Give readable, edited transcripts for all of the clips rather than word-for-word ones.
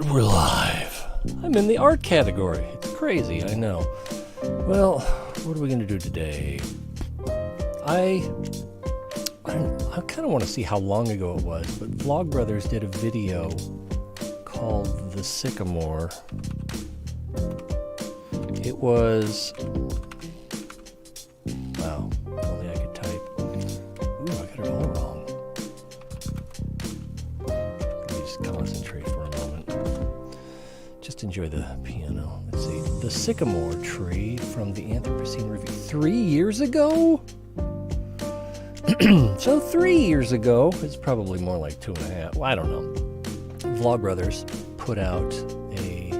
And we're live. I'm in the art category. It's crazy, I know. Well, what are we going to do today? I kind of want to see how long ago it was, but Vlogbrothers did a video called The Sycamore. It was... Wow, if only I could type. Ooh, I got it all wrong. Let me just concentrate for a moment. Just enjoy the piano. Let's see. The Sycamore tree from the Anthropocene Review. 3 years ago? So 3 years ago, it's probably more like 2.5. Well, I don't know. Vlogbrothers put out a...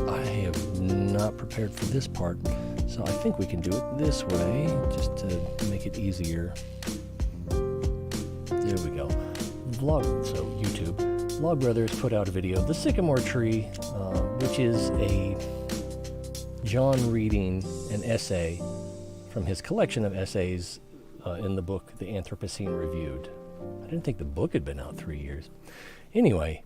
I have not prepared for this part, so I think we can do it this way, just to make it easier. There we go. So YouTube. Vlogbrothers put out a video, The Sycamore Tree, which is John reading an essay from his collection of essays in the book, The Anthropocene Reviewed. I didn't think the book had been out 3 years. Anyway,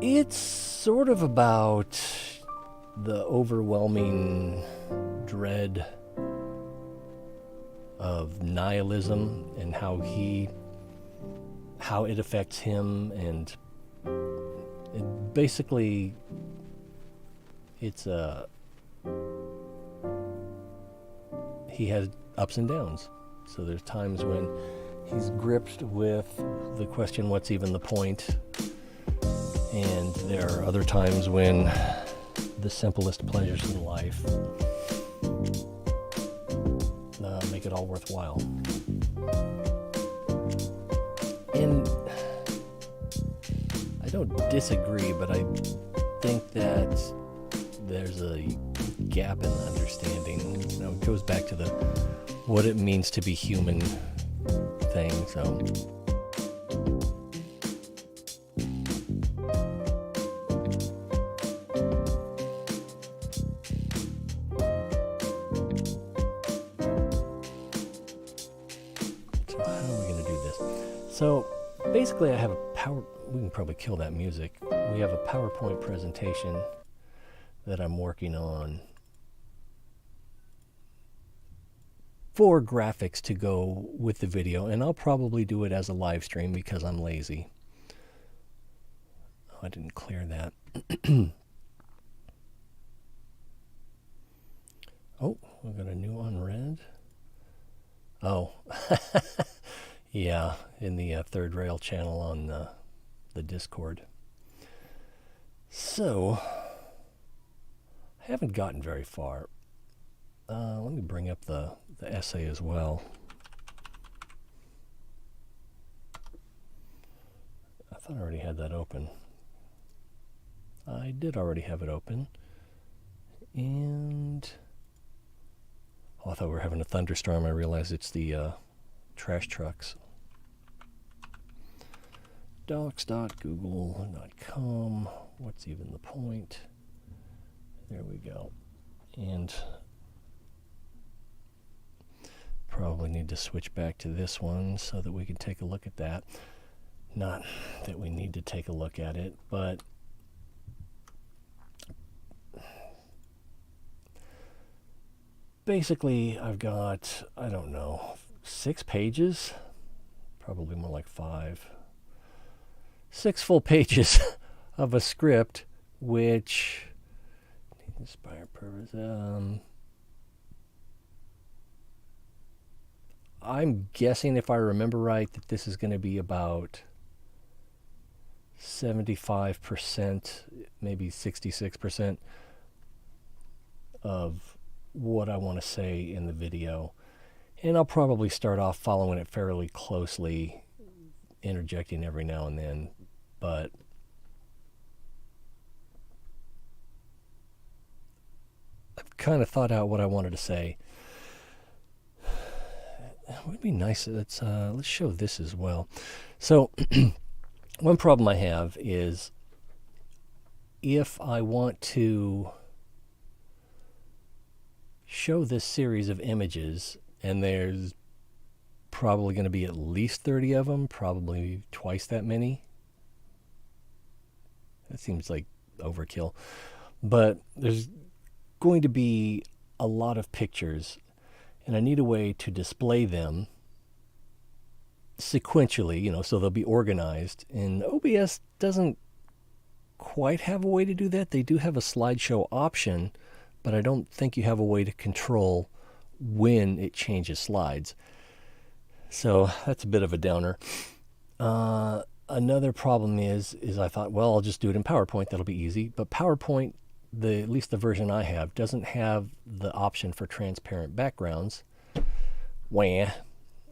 it's sort of about the overwhelming dread of nihilism and how it affects him, and basically he has ups and downs. So there's times when he's gripped with the question, what's even the point? And there are other times when the simplest pleasures in life make it all worthwhile. And I don't disagree, but I think that there's a gap in understanding. You know, it goes back to the what it means to be human thing. So how are we going to do this? So basically I have we can probably kill that music. We have a PowerPoint presentation that I'm working on for graphics to go with the video, and I'll probably do it as a live stream because I'm lazy. Oh, I didn't clear that. Oh, we got a new unread. Oh, yeah, in the third rail channel on the Discord. So, I haven't gotten very far. Let me bring up the essay as well. I thought I already had that open. I did already have it open. And... oh, I thought we were having a thunderstorm. I realized it's the trash trucks. docs.google.com. What's even the point? There we go. And probably need to switch back to this one so that we can take a look at that. Not that we need to take a look at it, but basically I've got, I don't know, 6 pages, probably more like 5. 6 full pages of a script, which inspire purpose. I'm guessing, if I remember right, that this is going to be about 75%, maybe 66% of what I want to say in the video. And I'll probably start off following it fairly closely, interjecting every now and then. But I've kind of thought out what I wanted to say. It would be nice. Let's show this as well. So one problem I have is if I want to show this series of images, and there's probably going to be at least 30 of them, probably twice that many. That seems like overkill. But there's going to be a lot of pictures, and I need a way to display them sequentially, so they'll be organized. And OBS doesn't quite have a way to do that. They do have a slideshow option, but I don't think you have a way to control when it changes slides. So that's a bit of a downer. Another problem is I thought, well, I'll just do it in PowerPoint. That'll be easy. But PowerPoint, at least the version I have, doesn't have the option for transparent backgrounds. Wah.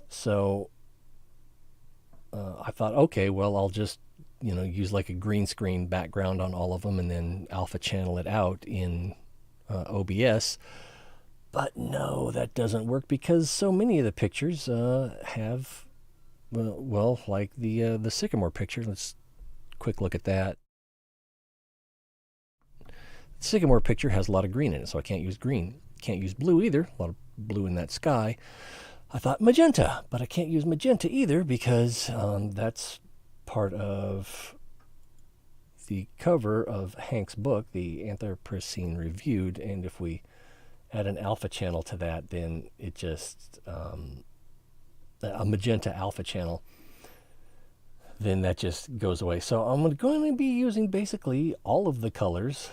So I thought, okay, well, I'll just use like a green screen background on all of them and then alpha channel it out in OBS. But no, that doesn't work because so many of the pictures have, well, like the Sycamore picture. Let's quick look at that. The Sycamore picture has a lot of green in it, so I can't use green. Can't use blue either. A lot of blue in that sky. I thought magenta, but I can't use magenta either because that's part of the cover of Hank's book, the Anthropocene Reviewed, and if we add an alpha channel to that, then it just a magenta alpha channel, then that just goes away. So I'm going to be using basically all of the colors,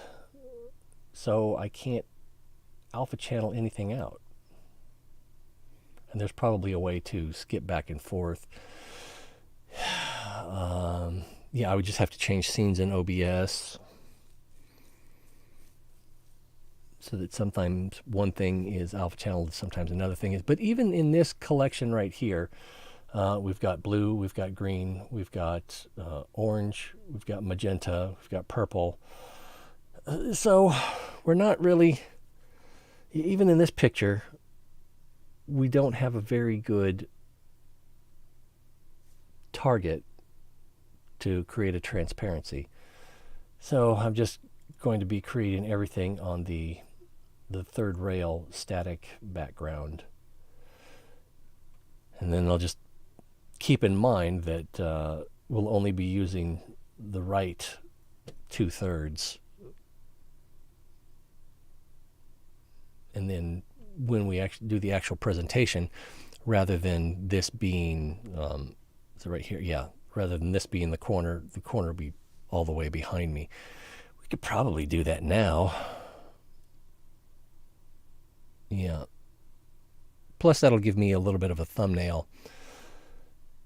so I can't alpha channel anything out. And there's probably a way to skip back and forth. Yeah, I would just have to change scenes in OBS so that sometimes one thing is alpha channeled, sometimes another thing is. But even in this collection right here, we've got blue, we've got green, we've got orange, we've got magenta, we've got purple. So we're not really, even in this picture, we don't have a very good target to create a transparency. So I'm just going to be creating everything on the third rail static background. And then I'll just keep in mind that we'll only be using the right 2/3. And then when we actually do the actual presentation, rather than this being, so right here, yeah, rather than this being the corner will be all the way behind me. We could probably do that now. Yeah. Plus that'll give me a little bit of a thumbnail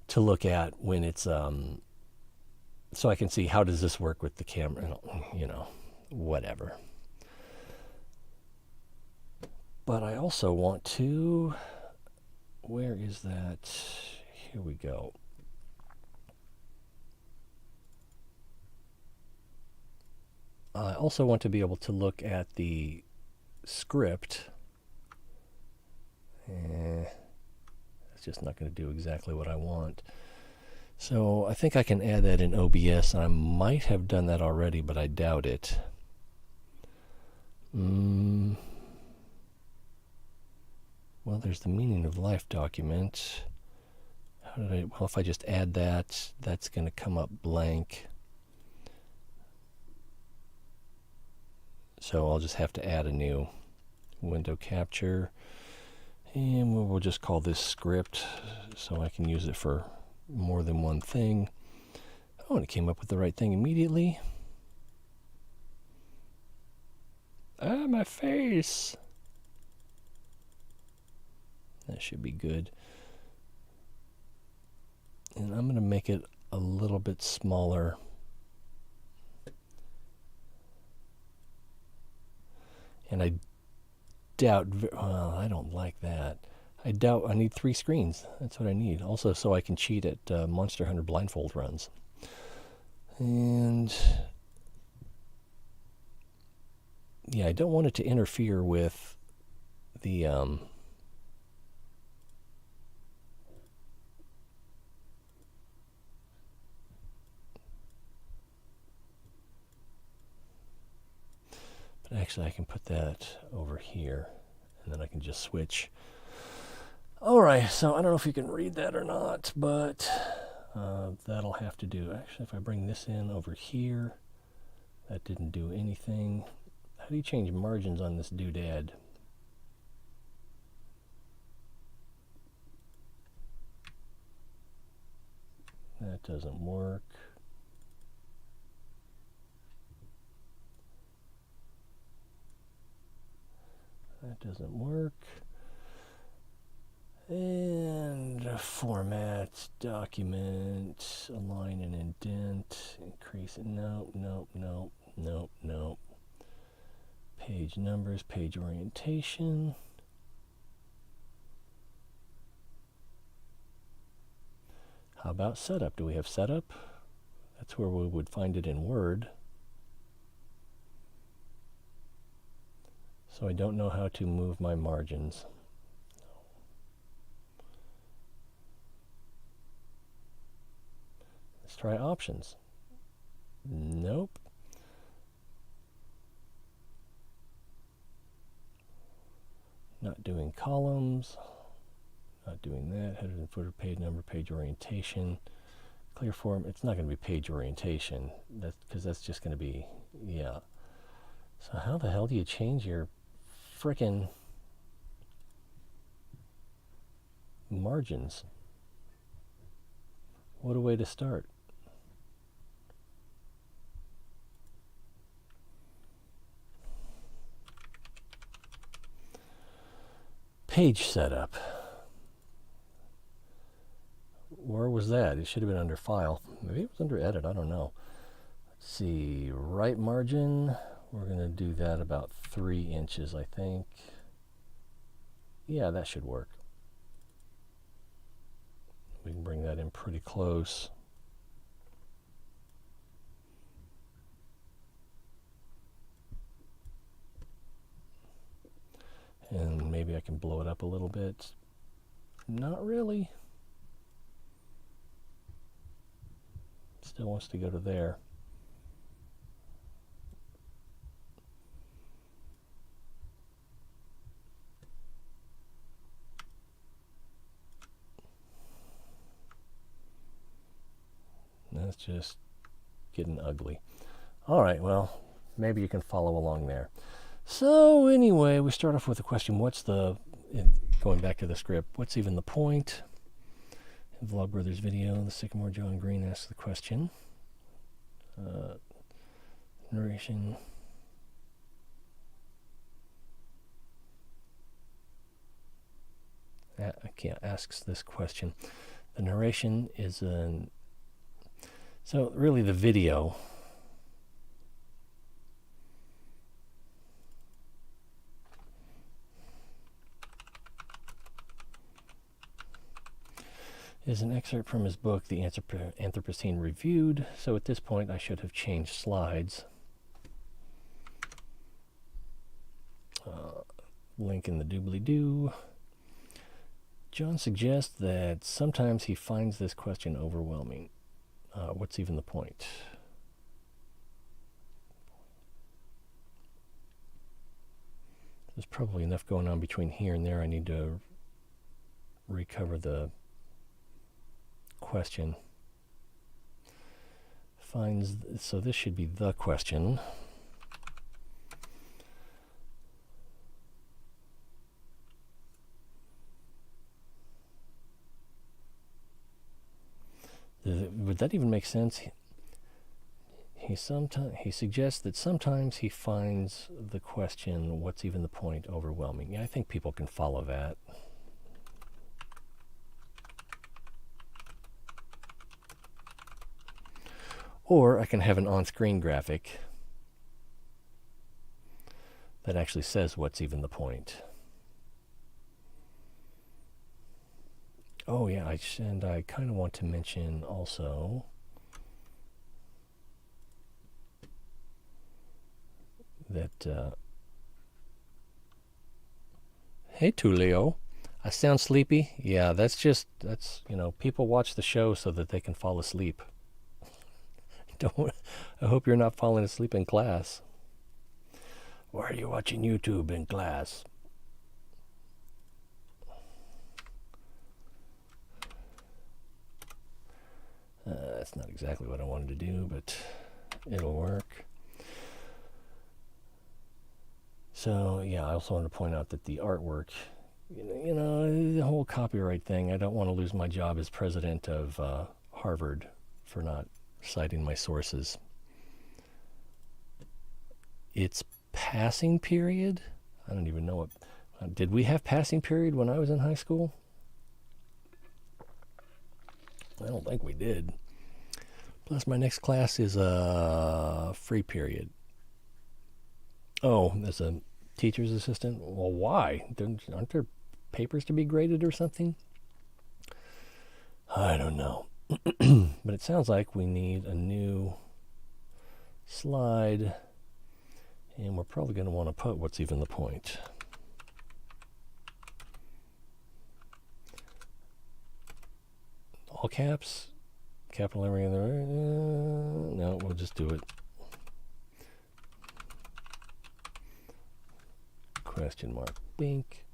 to look at when it's, so I can see how does this work with the camera, whatever. But I also want to, where is that? Here we go. I also want to be able to look at the script. It's just not going to do exactly what I want. So I think I can add that in OBS. I might have done that already, but I doubt it. Well, there's the meaning of life document. Well, if I just add that, that's going to come up blank. So I'll just have to add a new window capture. And we'll just call this script so I can use it for more than one thing. Oh, and it came up with the right thing immediately. Ah, my face. That should be good. And I'm going to make it a little bit smaller. And I doubt, I don't like that. I doubt I need 3 screens. That's what I need. Also, so I can cheat at Monster Hunter blindfold runs. And yeah, I don't want it to interfere with the but actually I can put that over here and then I can just switch. All right, so I don't know if you can read that or not, but that'll have to do. Actually, if I bring this in over here, that didn't do anything. How do you change margins on this doodad? That doesn't work. That doesn't work. And format, document, align and indent, increase it. No, no, no, no, no. Page numbers, page orientation. How about setup? Do we have setup? That's where we would find it in Word. So I don't know how to move my margins. Let's try options. Nope. Not doing columns. Not doing that. Header and footer, page number, page orientation. Clear form. It's not going to be page orientation. That's because that's just going to be, yeah. So how the hell do you change your frickin' margins? What a way to start. Page setup. Where was that? It should have been under file. Maybe it was under edit. I don't know. Let's see. Right margin. We're going to do that about 3 inches, I think. Yeah, that should work. We can bring that in pretty close. And maybe I can blow it up a little bit. Not really. Still wants to go to there. That's just getting ugly. All right, well, maybe you can follow along there. So anyway, we start off with the question, going back to the script, what's even the point? In Vlogbrothers video, the Sycamore John Green asks the question. Narration. Asks this question. The narration is so really the video is an excerpt from his book, The Anthropocene Reviewed. So at this point, I should have changed slides. Link in the doobly-doo. John suggests that sometimes he finds this question overwhelming. What's even the point? There's probably enough going on between here and there. I need to recover the question. So this should be the question. Would that even make sense? He suggests that sometimes he finds the question, what's even the point, overwhelming. Yeah, I think people can follow that. Or I can have an on-screen graphic that actually says what's even the point. Oh yeah, and I kind of want to mention also that hey Tulio, I sound sleepy. Yeah, that's people watch the show so that they can fall asleep. I hope you're not falling asleep in class. Why are you watching YouTube in class? That's not exactly what I wanted to do, but it'll work. So, yeah, I also wanted to point out that the artwork, the whole copyright thing, I don't want to lose my job as president of Harvard for not citing my sources. It's passing period. I don't even know what. Did we have passing period when I was in high school? I don't think we did. Plus, my next class is a free period. Oh, as a teacher's assistant? Well, why? Aren't there papers to be graded or something? I don't know. But it sounds like we need a new slide. And we're probably going to want to put what's even the point. All caps, capital letter in there. No, we'll just do it. Question mark. Bink.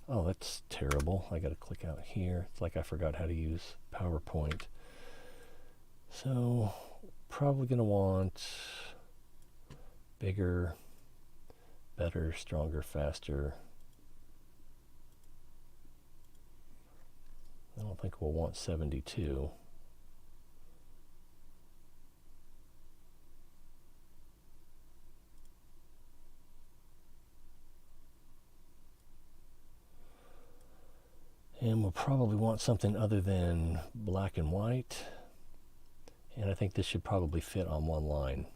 Oh, that's terrible. I got to click out here. It's like I forgot how to use PowerPoint. So, probably going to want bigger, better, stronger, faster. I don't think we'll want 72. And we'll probably want something other than black and white. And I think this should probably fit on one line.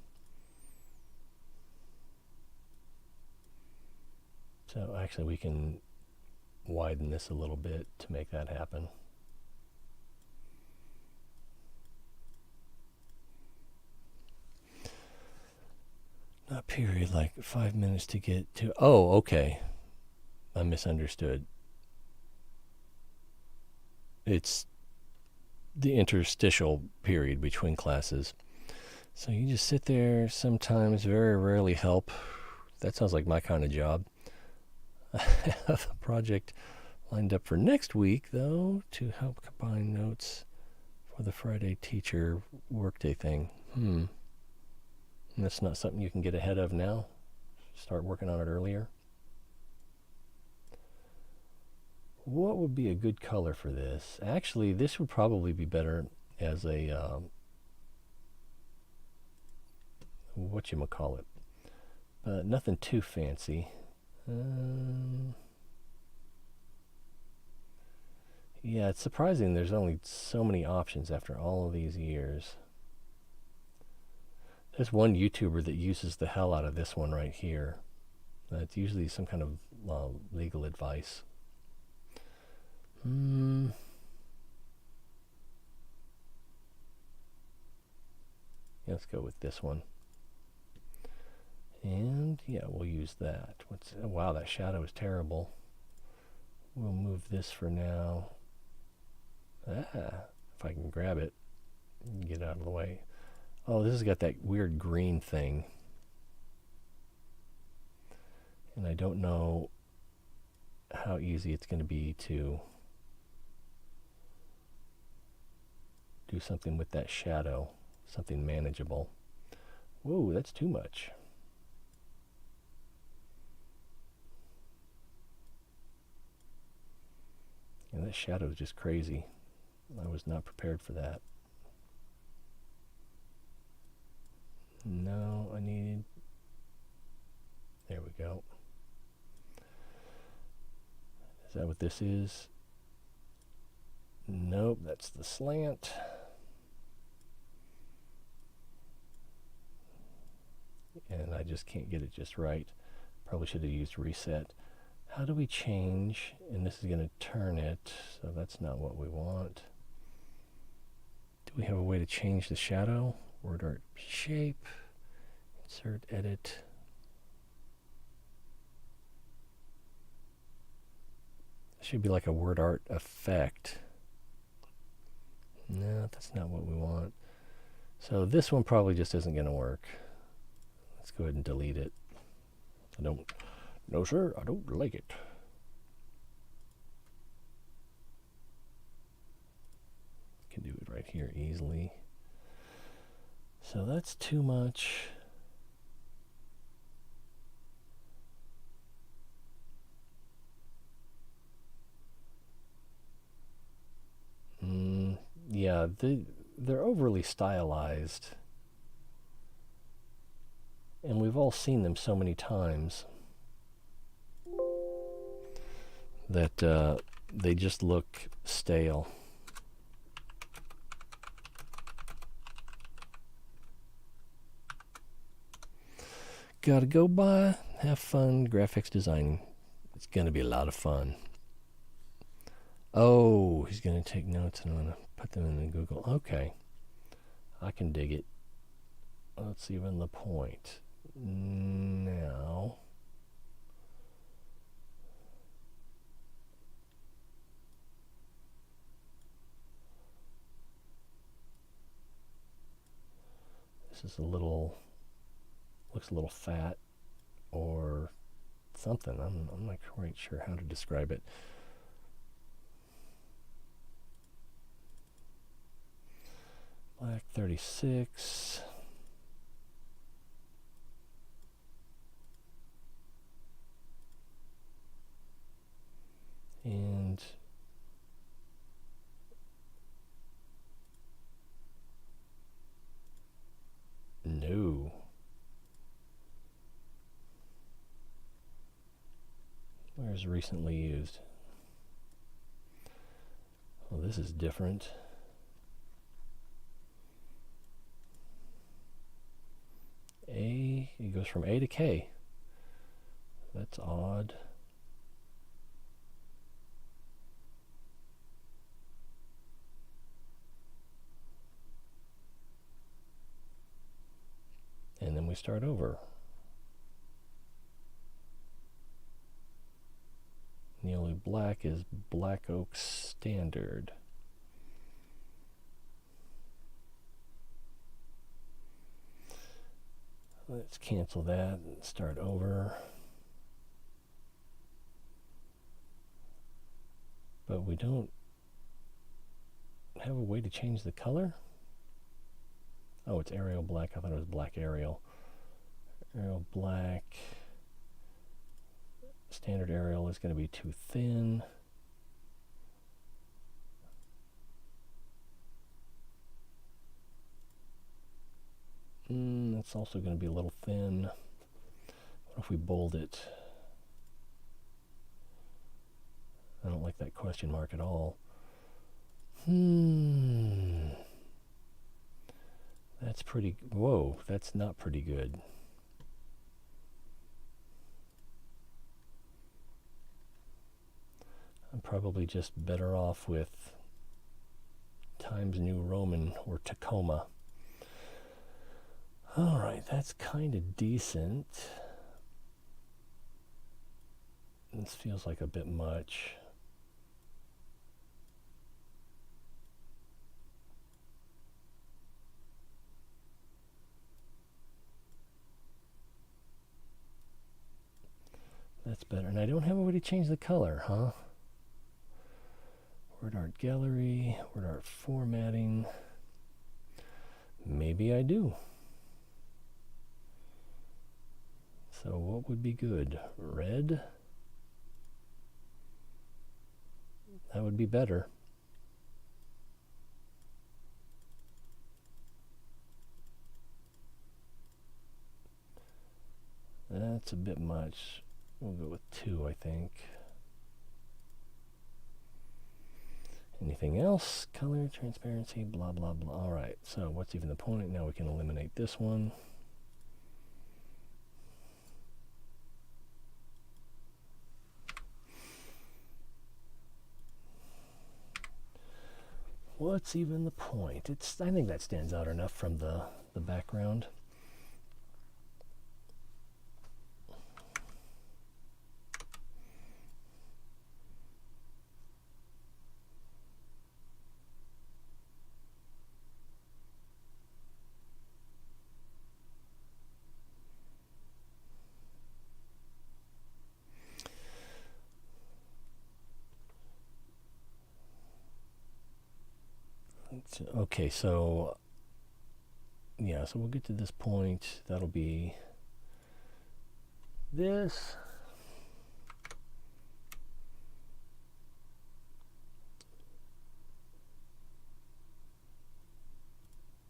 So actually we can widen this a little bit to make that happen. Not period, like 5 minutes to get to... Oh, okay. I misunderstood. It's the interstitial period between classes. So you just sit there sometimes, very rarely help. That sounds like my kind of job. I have a project lined up for next week, though, to help combine notes for the Friday teacher workday thing. And that's not something you can get ahead of now? Start working on it earlier? What would be a good color for this? Actually, this would probably be better as a, whatchamacallit. Nothing too fancy. Yeah, it's surprising there's only so many options after all of these years. There's one YouTuber that uses the hell out of this one right here. It's usually some kind of legal advice. Let's go with this one. And yeah, we'll use that. Wow, that shadow is terrible. We'll move this for now. If I can grab it and get out of the way. Oh, this has got that weird green thing. And I don't know how easy it's going to be to do something with that shadow, something manageable. Whoa, that's too much. And that shadow is just crazy. I was not prepared for that. No, I need... There we go. Is that what this is? Nope, that's the slant. And I just can't get it just right. Probably should have used reset. How do we change? And this is going to turn it, so that's not what we want. Do we have a way to change the shadow? Word art shape. Insert edit. Should be like a word art effect. No, that's not what we want. So this one probably just isn't going to work. Let's go ahead and delete it. No, sir, I don't like it. Can do it right here easily. So that's too much. Yeah, they're overly stylized. And we've all seen them so many times that they just look stale. Gotta go by, have fun graphics designing. It's gonna be a lot of fun. Oh, he's gonna take notes and I'm gonna put them in the Google. Okay, I can dig it. That's even the point. Now, this is looks a little fat or something. I'm not quite sure how to describe it. Black 36. And no. Where's recently used? Well, this is different. It goes from A to K. That's odd. And then we start over. And the only black is Black Oak Standard. Let's cancel that and start over. But we don't have a way to change the color. Oh, it's Arial Black. I thought it was Black Arial. Arial Black. Standard Arial is going to be too thin. That's also going to be a little thin. What if we bold it? I don't like that question mark at all. That's pretty... Whoa, that's not pretty good. I'm probably just better off with Times New Roman or Tacoma. All right, that's kind of decent. This feels like a bit much. That's better. And I don't have a way to change the color, huh? Word art gallery, word art formatting. Maybe I do. So what would be good? Red? That would be better. That's a bit much. We'll go with 2, I think. Anything else? Color, transparency, blah, blah, blah. All right, so what's even the point? Now we can eliminate this one. What's even the point? I think that stands out enough from the background. Okay, so yeah, so we'll get to this point. That'll be this.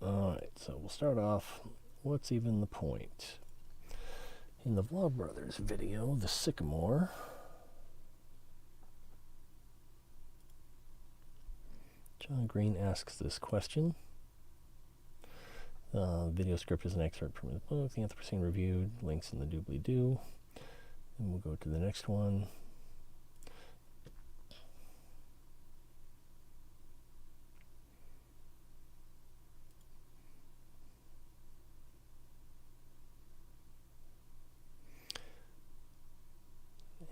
Alright, so we'll start off. What's even the point? In the Vlogbrothers video, the Sycamore, John Green asks this question. The video script is an excerpt from his book, The Anthropocene Reviewed, links in the doobly-doo. Then we'll go to the next one.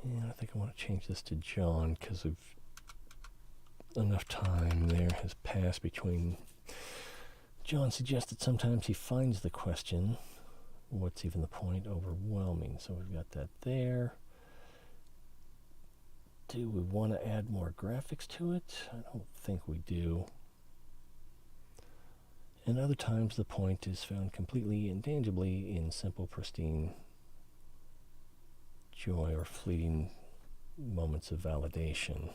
And I think I want to change this to John because of enough time there has passed between. John suggested sometimes he finds the question, what's even the point, overwhelming. So we've got that there. Do we want to add more graphics to it? I don't think we do. And other times the point is found completely and tangibly in simple, pristine joy or fleeting moments of validation.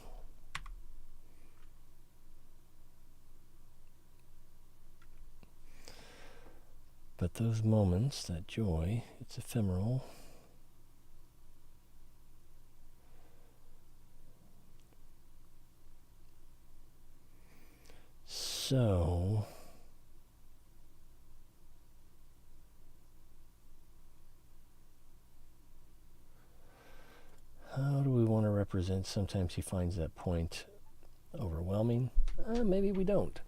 But those moments, that joy, it's ephemeral. So, how do we want to represent? Sometimes he finds that point overwhelming. Maybe we don't.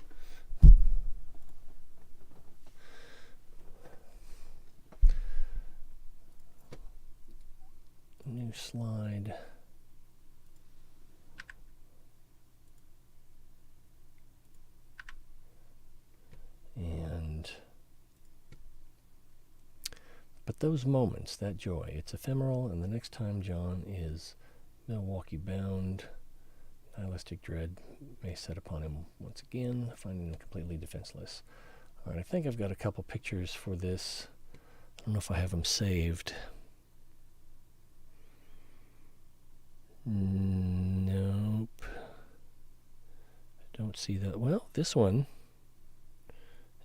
New slide. But those moments, that joy, it's ephemeral, and the next time John is Milwaukee bound, nihilistic dread may set upon him once again, finding him completely defenseless. All right, I think I've got a couple pictures for this. I don't know if I have them saved. Nope. I don't see that. Well, this one,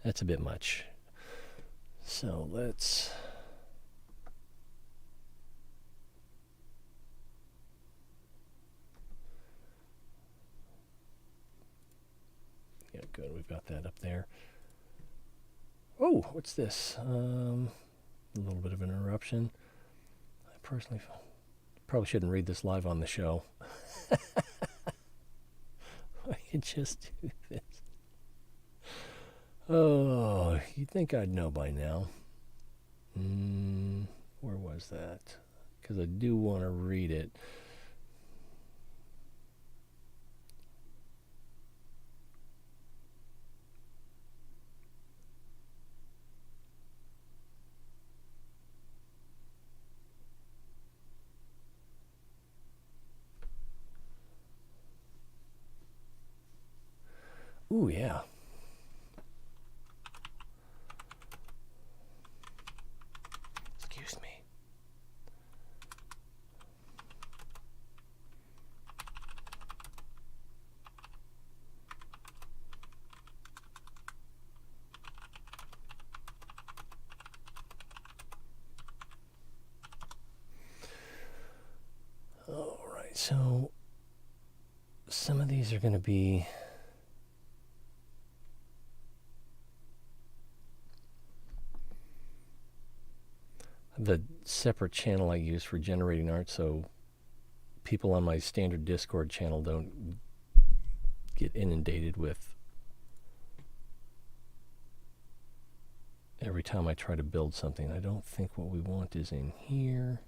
that's a bit much. So let's... Yeah, good. We've got that up there. Oh, what's this? A little bit of an interruption. I personally probably shouldn't read this live on the show. I could just do this. Oh, you'd think I'd know by now. Where was that? Because I do want to read it. Ooh, yeah. Excuse me. All right, so some of these are going to be the separate channel I use for generating art, so people on my standard Discord channel don't get inundated with every time I try to build something. I don't think what we want is in here.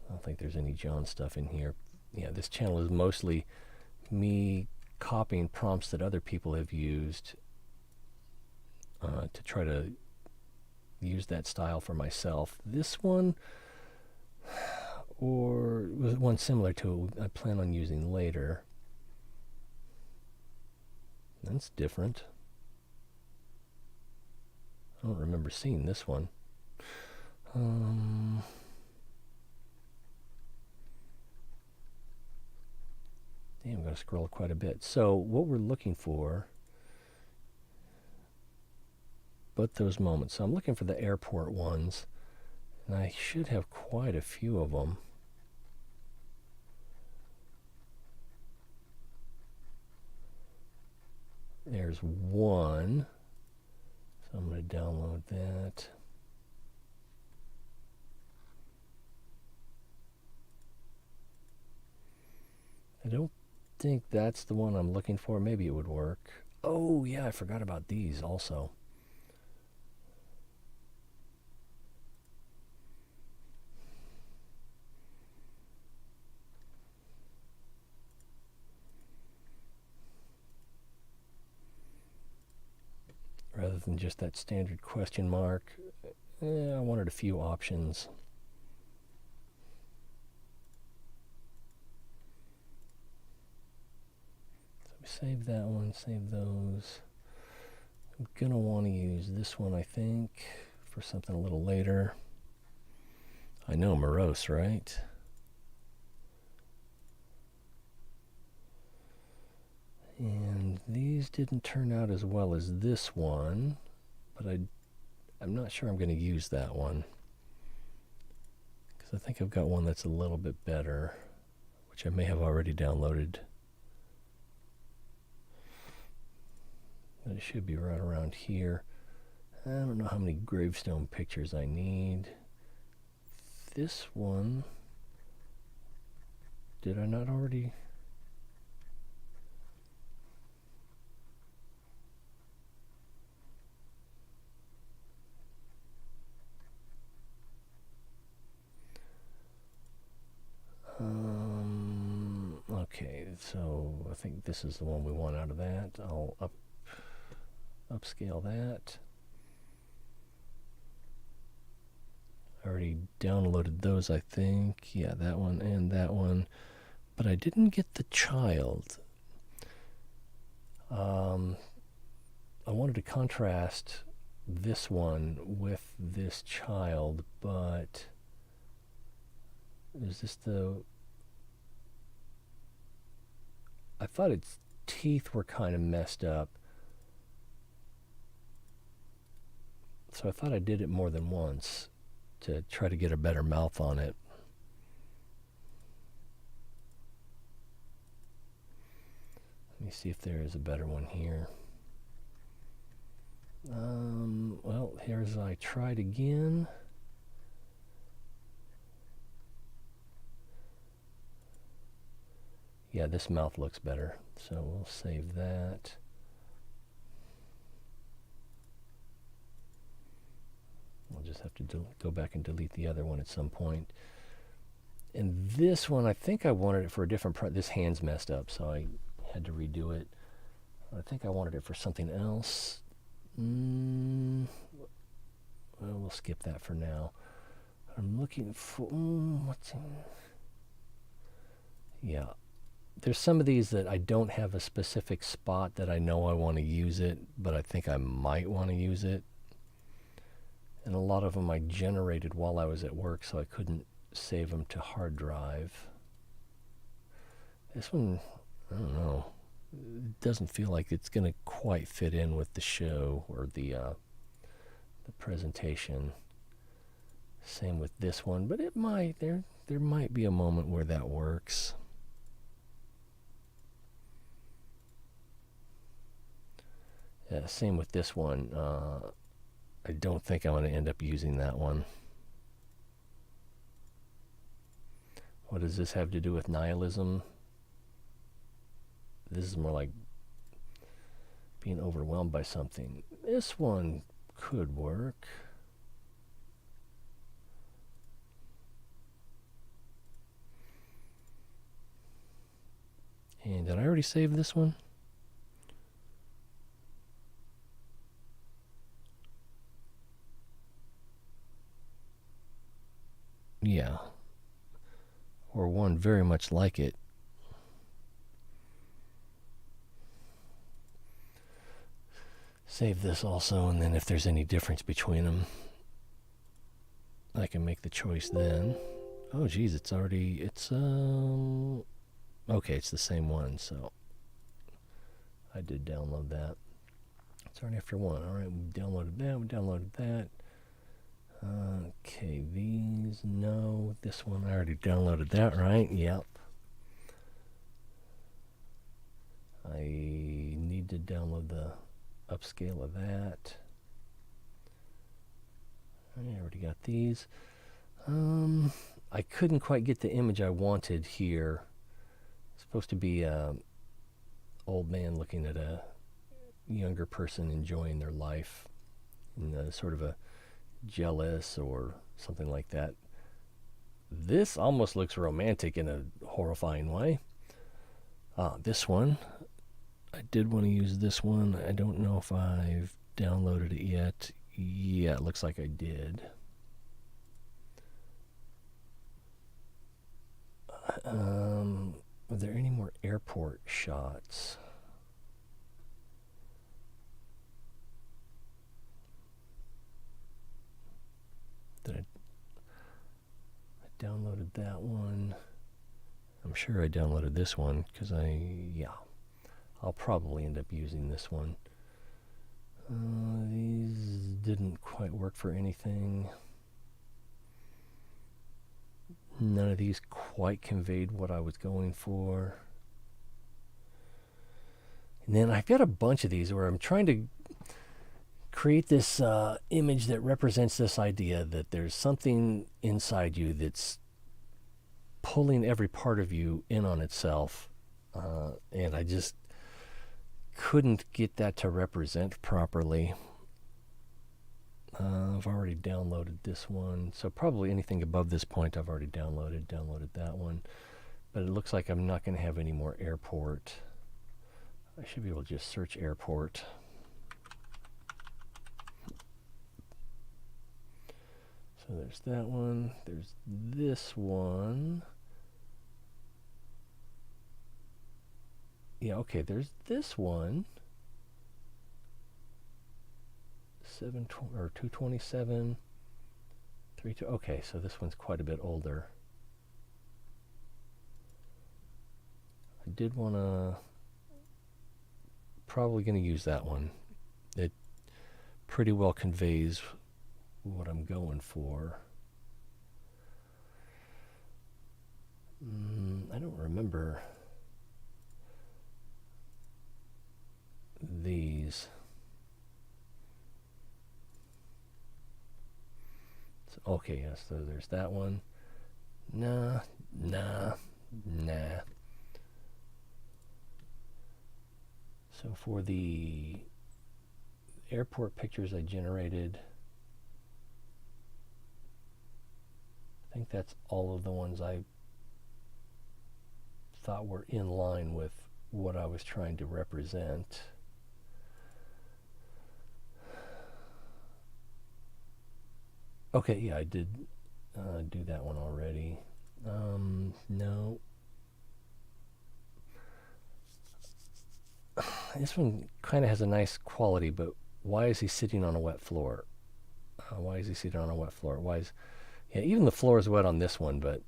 I don't think there's any John stuff in here. Yeah, this channel is mostly me copying prompts that other people have used to try to use that style for myself. This one, or one similar to it, I plan on using later. That's different. I don't remember seeing this one. Damn, I'm going to scroll quite a bit. So what we're looking for, but those moments. So I'm looking for the airport ones, and I should have quite a few of them. There's one. So I'm going to download that. I don't think that's the one I'm looking for. Maybe it would work. Oh, yeah, I forgot about these also. Rather than just that standard question mark, I wanted a few options. So save that one, save those. I'm going to want to use this one, I think, for something a little later. I know, morose, right? And these didn't turn out as well as this one, but I'm not sure I'm going to use that one, because I think I've got one that's a little bit better, which I may have already downloaded. But it should be right around here. I don't know how many gravestone pictures I need. This one, did I not already? Okay, so I think this is the one we want out of that. I'll upscale that. I already downloaded those, I think. Yeah, that one and that one. But I didn't get the child. I wanted to contrast this one with this child, but is this the... I thought its teeth were kind of messed up. So I thought I did it more than once to try to get a better mouth on it. Let me see if there is a better one here. Well, here's I tried again. Yeah, this mouth looks better, so we'll save that. We'll just have to go back and delete the other one at some point. And this one, I think I wanted it for a different this hand's messed up, so I had to redo it. I think I wanted it for something else. Well, we'll skip that for now. I'm looking for... what's in... Yeah. There's some of these that I don't have a specific spot that I know I want to use it, but I think I might want to use it. And a lot of them I generated while I was at work, so I couldn't save them to hard drive. This one, I don't know. It doesn't feel like it's going to quite fit in with the show or the presentation. Same with this one, but it might. There might be a moment where that works. Yeah, same with this one. I don't think I'm going to end up using that one. What does this have to do with nihilism? This is more like being overwhelmed by something. This one could work. And did I already save this one? Yeah. Or one very much like it. save this also, and then if there's any difference between them, I can make the choice then. Oh geez, okay, it's the same one, so I did download that. It's already after one. All right, we downloaded that. Okay, these, no. This one, I already downloaded that, right? Yep. I need to download the upscale of that. I already got these. I couldn't quite get the image I wanted here. It's supposed to be an old man looking at a younger person enjoying their life in sort of a jealous or something like that. This almost looks romantic in a horrifying way. This one, I did want to use this one. I don't know if I've downloaded it yet. Yeah, it looks like I did. Are there any more airport shots? I downloaded that one. I'm sure I downloaded this one because I'll probably end up using this one. These didn't quite work for anything. None of these quite conveyed what I was going for. And then I've got a bunch of these where I'm trying to create this image that represents this idea that there's something inside you that's pulling every part of you in on itself. And I just couldn't get that to represent properly. I've already downloaded this one, so probably anything above this point I've already downloaded that one. But it looks like I'm not going to have any more airport. I should be able to just search airport. So there's that one. There's this one. Yeah, okay, there's this one. 227, 32. Okay, so this one's quite a bit older. I did want to, probably going to use that one. It pretty well conveys what I'm going for. I don't remember these. Okay, yes, so there's that one. Nah. So for the airport pictures I generated, I think that's all of the ones I thought were in line with what I was trying to represent. Okay, yeah, I did do that one already. No. This one kind of has a nice quality, but why is he sitting on a wet floor? Why is he sitting on a wet floor? Yeah, even the floor is wet on this one, but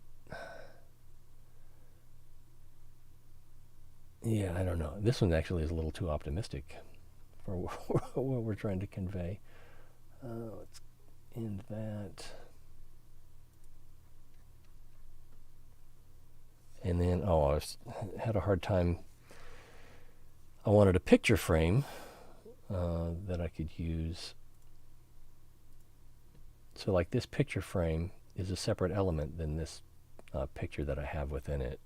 yeah, I don't know. This one actually is a little too optimistic for what we're trying to convey. Let's end that. And then, I had a hard time. I wanted a picture frame that I could use. So like this picture frame is a separate element than this picture that I have within it.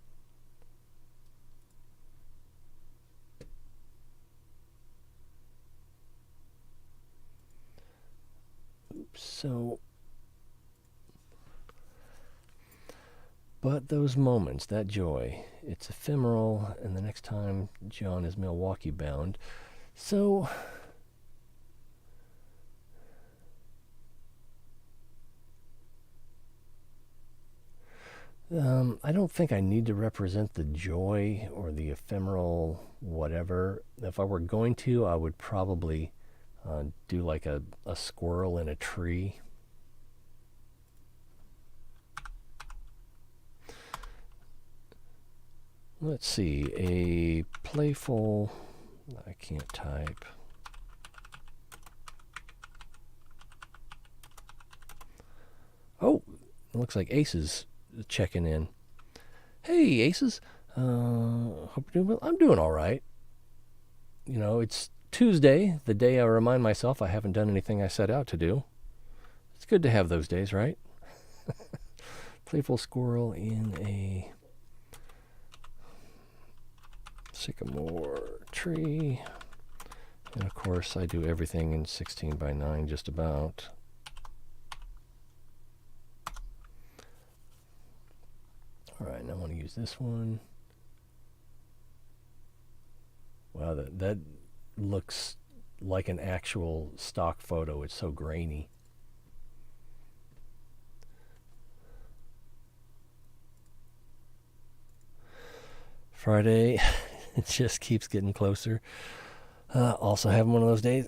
So, but those moments, that joy, it's ephemeral, and the next time John is Milwaukee bound. So, I don't think I need to represent the joy or the ephemeral whatever. If I were going to, I would probably Do like a squirrel in a tree. Let's see, a playful, I can't type. Oh, it looks like Ace's checking in. Hey, Aces. Hope you're doing well. I'm doing all right. You know, it's Tuesday, the day I remind myself I haven't done anything I set out to do. It's good to have those days, right? Playful squirrel in a sycamore tree. And of course, I do everything in 16 by 9 just about. All right, now I want to use this one. Wow, that looks like an actual stock photo. It's so grainy. Friday, it just keeps getting closer. Also having one of those days.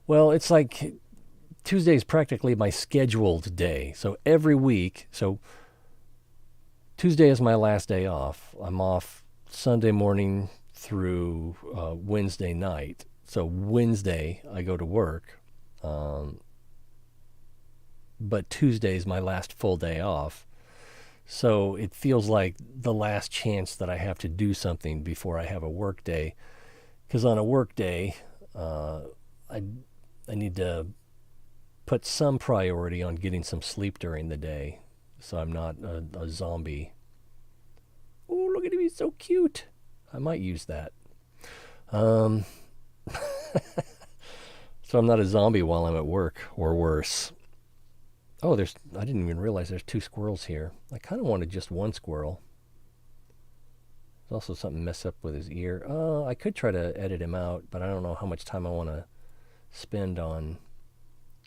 Well, it's like Tuesday is practically my scheduled day. So every week, so Tuesday is my last day off. I'm off Sunday morning through Wednesday night. So Wednesday I go to work. But Tuesday is my last full day off. So it feels like the last chance that I have to do something before I have a work day. Because on a work day, I need to put some priority on getting some sleep during the day, so I'm not a zombie. Oh, look at him, he's so cute. I might use that. So I'm not a zombie while I'm at work, or worse. Oh, I didn't even realize there's 2 squirrels here. I kind of wanted just 1 squirrel. There's also something messed up with his ear. I could try to edit him out, but I don't know how much time I want to spend on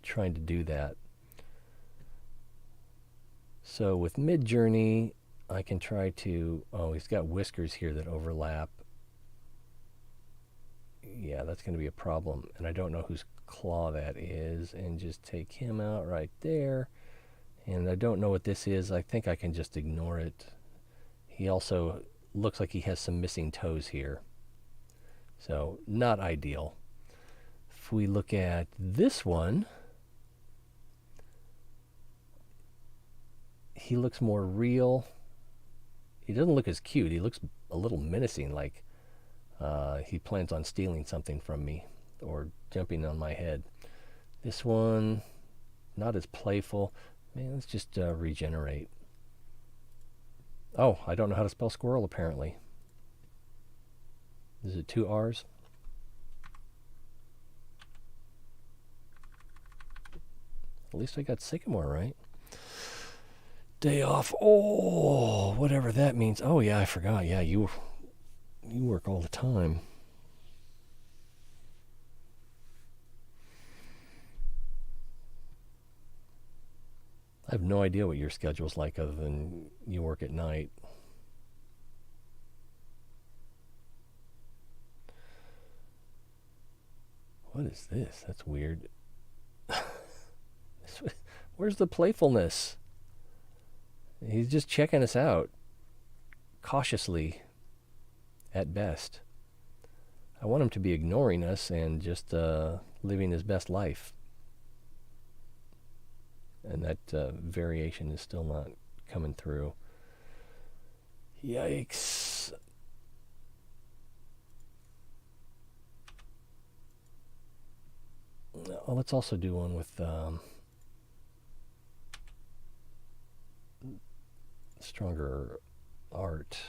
trying to do that. So with Midjourney, I can try to... Oh, he's got whiskers here that overlap. Yeah, that's going to be a problem. And I don't know whose claw that is. And just take him out right there. And I don't know what this is. I think I can just ignore it. He also looks like he has some missing toes here. So, not ideal. If we look at this one, he looks more real. He doesn't look as cute. He looks a little menacing, like he plans on stealing something from me or jumping on my head. This one, not as playful. Man, let's just regenerate. Oh, I don't know how to spell squirrel, apparently. Is it 2 R's? At least I got Sycamore right. Day off. Oh, whatever that means. Oh, yeah, I forgot. Yeah, you work all the time. I have no idea what your schedule's like other than you work at night. What is this? That's weird. Where's the playfulness? He's just checking us out. Cautiously, at best. I want him to be ignoring us and just living his best life. And that variation is still not coming through. Yikes. Well, let's also do one with stronger art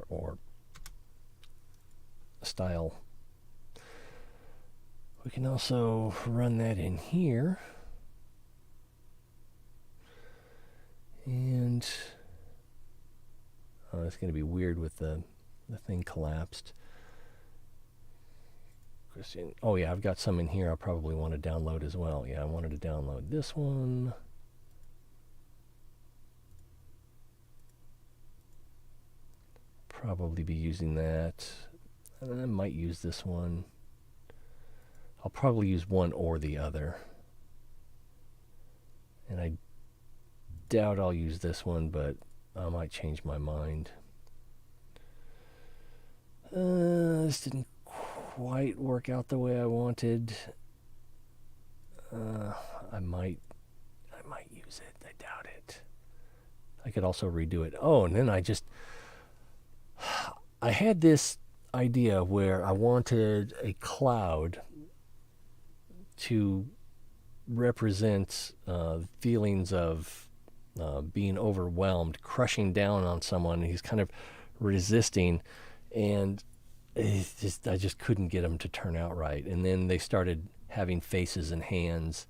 or style. We can also run that in here. And it's going to be weird with the thing collapsed. Christian. Oh yeah, I've got some in here I'll probably want to download as well. Yeah, I wanted to download this one. Probably be using that. And I might use this one. I'll probably use one or the other. And I doubt I'll use this one, but I might change my mind. This didn't quite work out the way I wanted. I might use it. I doubt it. I could also redo it. Oh, and then I had this idea where I wanted a cloud to represent feelings of being overwhelmed, crushing down on someone. He's kind of resisting, and I just couldn't get them to turn out right. And then they started having faces and hands.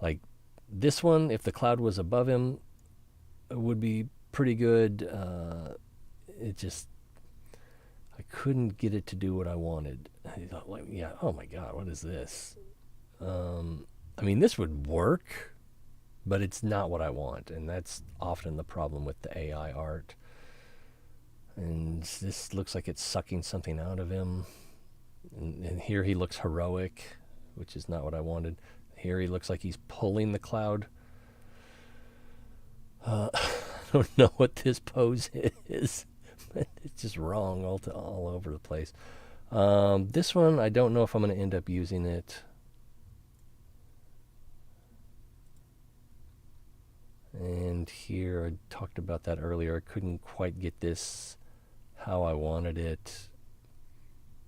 Like this one, if the cloud was above him, it would be pretty good. I couldn't get it to do what I wanted. I thought, like, yeah, oh my God, what is this? I mean, this would work, but it's not what I want, and that's often the problem with the AI art. And this looks like it's sucking something out of him. And here he looks heroic, which is not what I wanted. Here he looks like he's pulling the cloud. I don't know what this pose is. It's just wrong all over the place. This one, I don't know if I'm going to end up using it. And here, I talked about that earlier. I couldn't quite get this how I wanted it.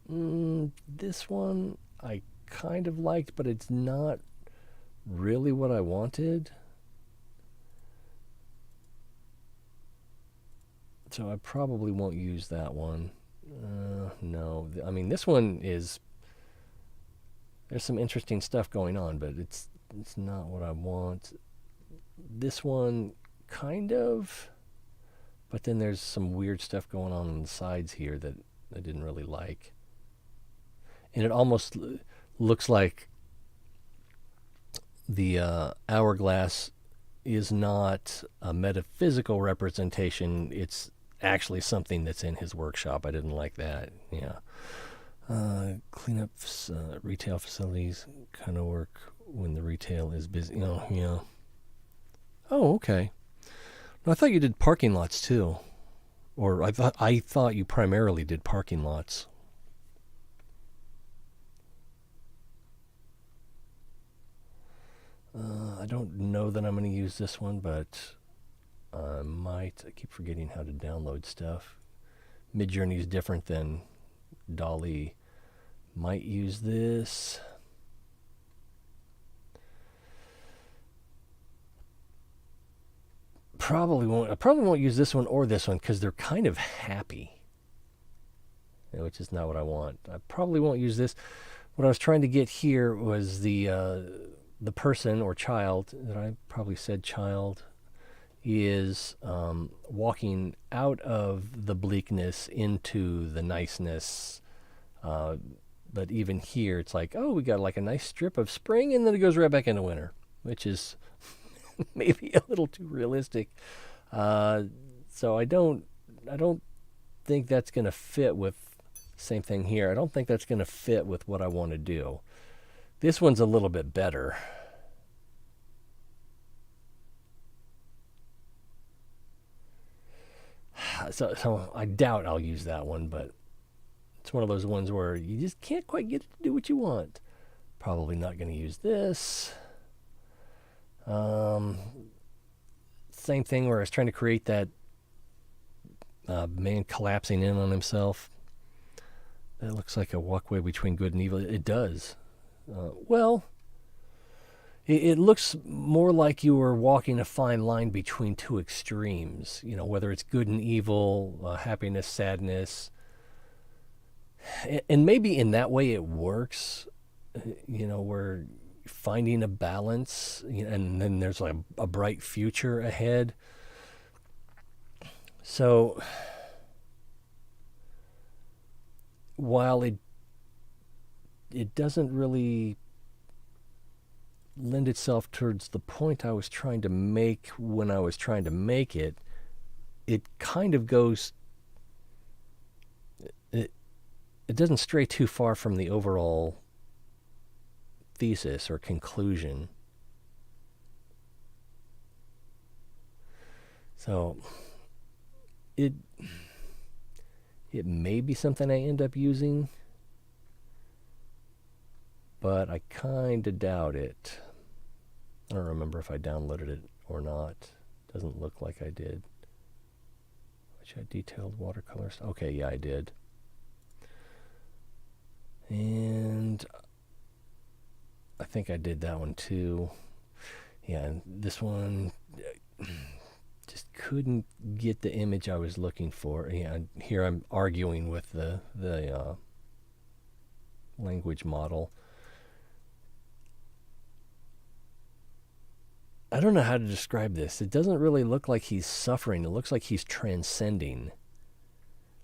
This one I kind of liked, but it's not really what I wanted. So I probably won't use that one. No, I mean, this one is, there's some interesting stuff going on, but it's not what I want. This one, kind of, but then there's some weird stuff going on the sides here that I didn't really like. And it almost looks like the hourglass is not a metaphysical representation. It's actually something that's in his workshop. I didn't like that. Yeah. Clean up retail facilities kind of work when the retail is busy. Yeah. Oh, okay. No, I thought you did parking lots too. Or I thought you primarily did parking lots. I don't know that I'm going to use this one, but I might. I keep forgetting how to download stuff. Midjourney is different than Dolly. Might use this. I probably won't use this one or this one because they're kind of happy, which is not what I want. I probably won't use this. What I was trying to get here was the person or child, that I probably said child, is walking out of the bleakness into the niceness. But even here, it's like, oh, we got like a nice strip of spring, and then it goes right back into winter, which is maybe a little too realistic. So I don't think that's going to fit with, same thing here. I don't think that's going to fit with what I want to do. This one's a little bit better. So I doubt I'll use that one, but it's one of those ones where you just can't quite get it to do what you want. Probably not going to use this. Same thing where I was trying to create that man collapsing in on himself. That looks like a walkway between good and evil. It does. It looks more like you were walking a fine line between two extremes. Whether it's good and evil, happiness, sadness. And maybe in that way it works, where finding a balance, and then there's like a bright future ahead. So while it doesn't really lend itself towards the point I was trying to make when I was trying to make it, it kind of goes, it doesn't stray too far from the overall thesis or conclusion. So it may be something I end up using, but I kind of doubt it. I don't remember if I downloaded it or not. Doesn't look like I did. Which I detailed watercolors. Okay, yeah, I did. And I think I did that one too. Yeah, and this one just couldn't get the image I was looking for. Yeah, here I'm arguing with the language model. I don't know how to describe this. It doesn't really look like he's suffering. It looks like he's transcending.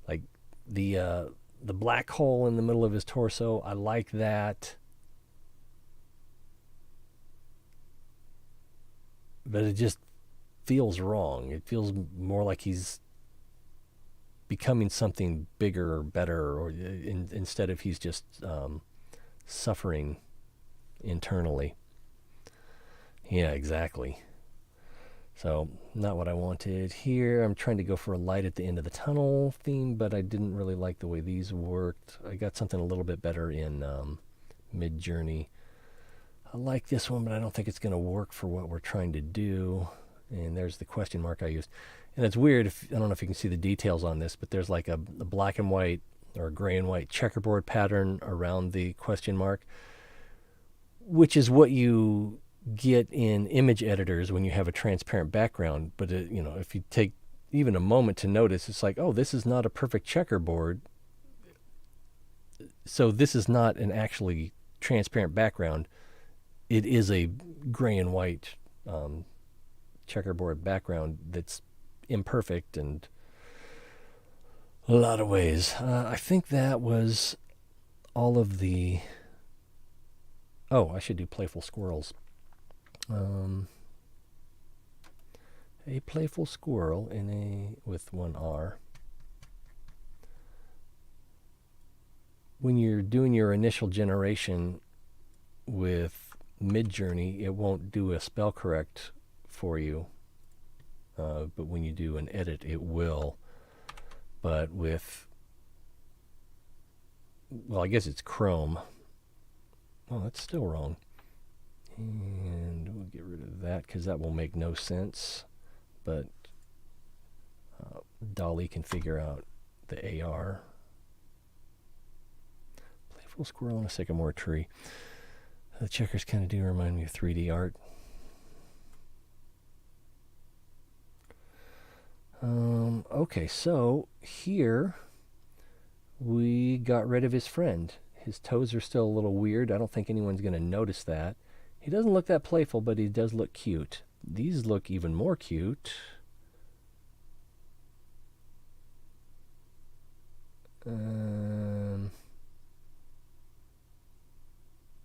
Like the black hole in the middle of his torso, I like that. But it just feels wrong. It feels more like he's becoming something bigger or better, or instead of he's just suffering internally. Yeah, exactly. So, not what I wanted here. I'm trying to go for a light at the end of the tunnel theme, but I didn't really like the way these worked. I got something a little bit better in Mid-Journey. I like this one, but I don't think it's going to work for what we're trying to do. And there's the question mark I used. And it's weird, I don't know if you can see the details on this, but there's like a black and white or a gray and white checkerboard pattern around the question mark, which is what you get in image editors when you have a transparent background. But if you take even a moment to notice, it's like, oh, this is not a perfect checkerboard, so this is not an actually transparent background. It is a gray and white checkerboard background that's imperfect in a lot of ways. I think that was all of the... Oh, I should do playful squirrels. A playful squirrel with one R. When you're doing your initial generation with Mid-Journey, it won't do a spell correct for you. But when you do an edit, it will. But with... Well, I guess it's Chrome. Oh, that's still wrong. And we'll get rid of that because that will make no sense. But Dolly can figure out the AR. Playful squirrel in a sycamore tree. The checkers kind of do remind me of 3D art. Okay, so here we got rid of his friend. His toes are still a little weird. I don't think anyone's going to notice that. He doesn't look that playful, but he does look cute. These look even more cute.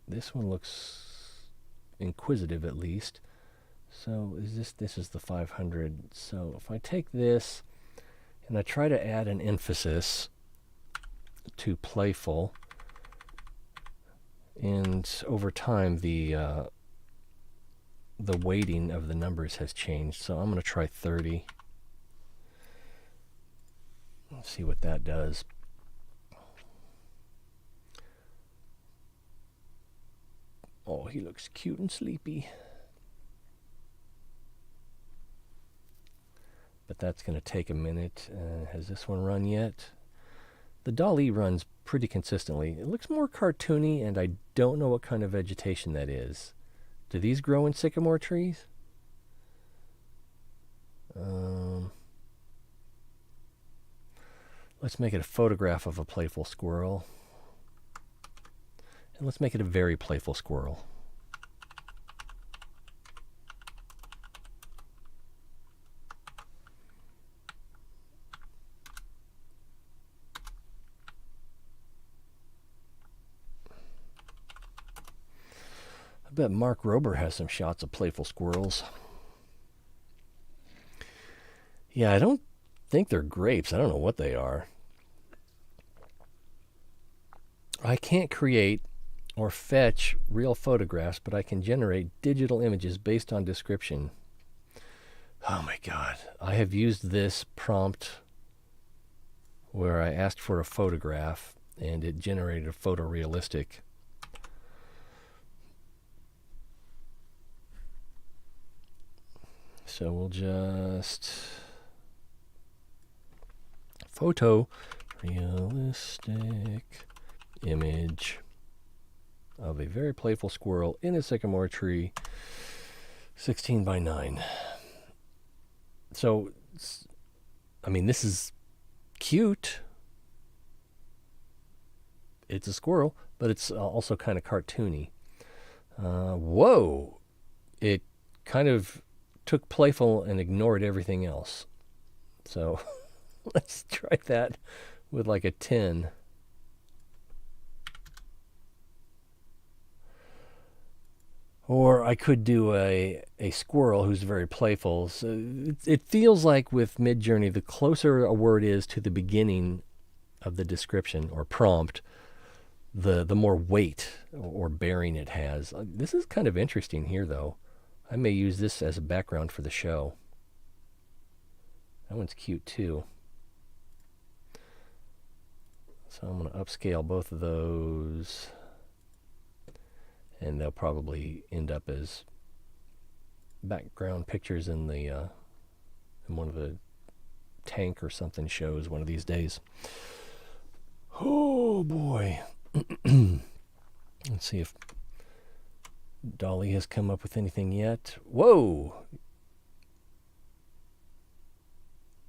This one looks inquisitive, at least. So this is the 500. So if I take this and I try to add an emphasis to playful, and over time the weighting of the numbers has changed. So I'm going to try 30. Let's see what that does. Oh, he looks cute and sleepy. But that's going to take a minute. Has this one run yet? The Dolly runs pretty consistently. It looks more cartoony, and I don't know what kind of vegetation that is. Do these grow in sycamore trees? Let's make it a photograph of a playful squirrel. And let's make it a very playful squirrel. I bet Mark Rober has some shots of playful squirrels. Yeah, I don't think they're grapes. I don't know what they are. I can't create or fetch real photographs, but I can generate digital images based on description. Oh my God. I have used this prompt where I asked for a photograph and it generated a photorealistic. So we'll just photorealistic image of a very playful squirrel in a sycamore tree, 16 by 9. So, I mean, this is cute. It's a squirrel, but it's also kind of cartoony. Whoa! It kind of took playful and ignored everything else. So let's try that with like a 10. Or I could do a squirrel who's very playful. So it feels like with Midjourney, the closer a word is to the beginning of the description or prompt, the more weight or bearing it has. This is kind of interesting here, though. I may use this as a background for the show. That one's cute, too. So I'm going to upscale both of those. And they'll probably end up as background pictures in the in one of the tank or something shows one of these days. Oh boy. Let's see if Dolly has come up with anything yet. Whoa!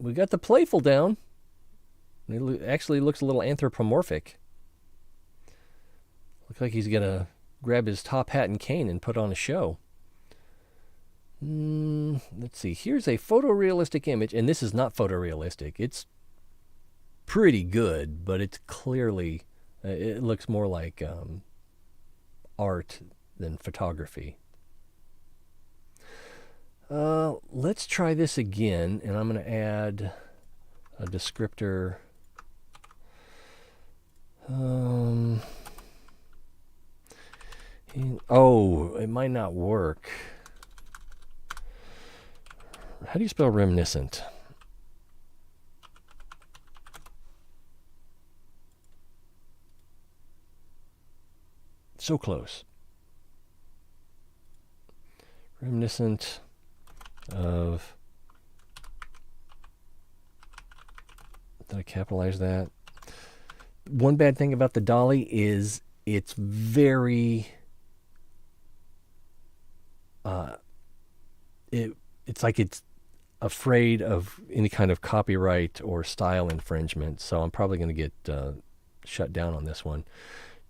We got the playful down. It actually looks a little anthropomorphic. Looks like he's gonna grab his top hat and cane and put on a show. Let's see. Here's a photorealistic image, and this is not photorealistic. It's pretty good, but it's clearly, it looks more like art than photography. Let's try this again, and I'm going to add a descriptor. It might not work. How do you spell reminiscent? So close. Reminiscent of... Did I capitalize that? One bad thing about the dolly is it's very... it's like it's afraid of any kind of copyright or style infringement, so I'm probably going to get shut down on this one.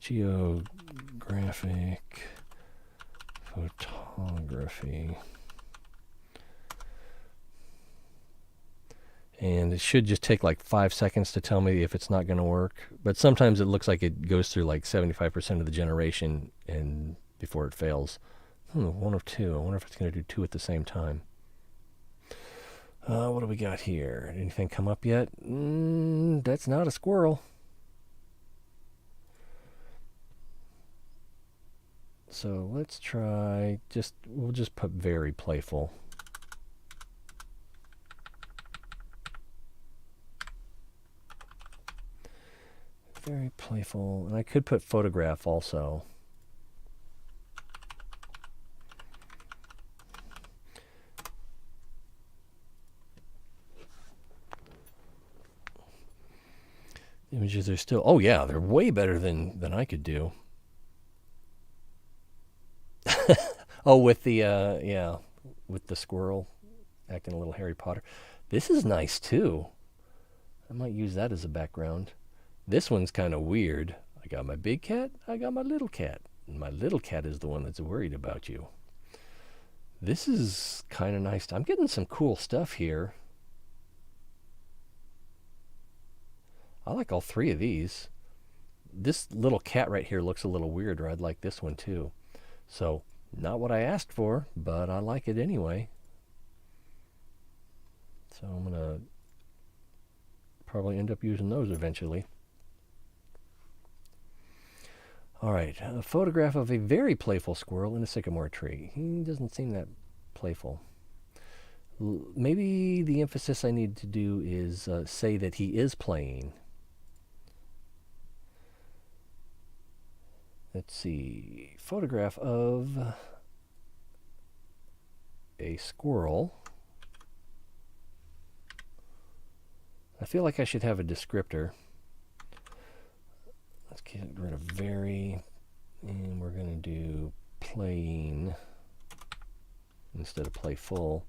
Geographic photography. And it should just take like 5 seconds to tell me if it's not going to work. But sometimes it looks like it goes through like 75% of the generation and before it fails. One of two. I wonder if it's going to do two at the same time. What do we got here? Anything come up yet? That's not a squirrel. So let's try we'll just put very playful. Very playful. And I could put photograph also. Images are still... Oh, yeah, they're way better than I could do. Oh, with the, with the squirrel acting a little Harry Potter. This is nice, too. I might use that as a background. This one's kind of weird. I got my big cat, I got my little cat. And my little cat is the one that's worried about you. This is kind of nice. I'm getting some cool stuff here. I like all three of these. This little cat right here looks a little weird, or I'd like this one too. So, not what I asked for, but I like it anyway. So I'm going to probably end up using those eventually. All right, a photograph of a very playful squirrel in a sycamore tree. He doesn't seem that playful. Maybe the emphasis I need to do is say that he is playing. Let's see. Photograph of a squirrel. I feel like I should have a descriptor. Let's get rid of very, and we're going to do playing instead of playful.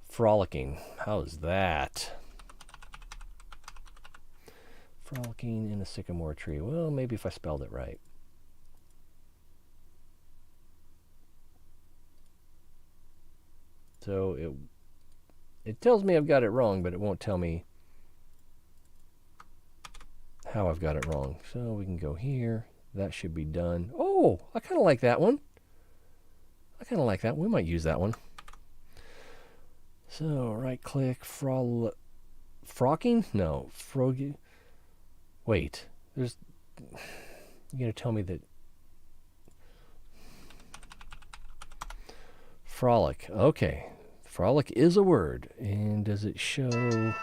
Frolicking. How's that? Frolicking in a sycamore tree. Well, maybe if I spelled it right. So it tells me I've got it wrong, but it won't tell me how I've got it wrong. So we can go here. That should be done. Oh, I kind of like that one. I kind of like that. We might use that one. So right click, frocking? No, froggy. Wait, you're gonna tell me that frolic. Okay, frolic is a word, and does it show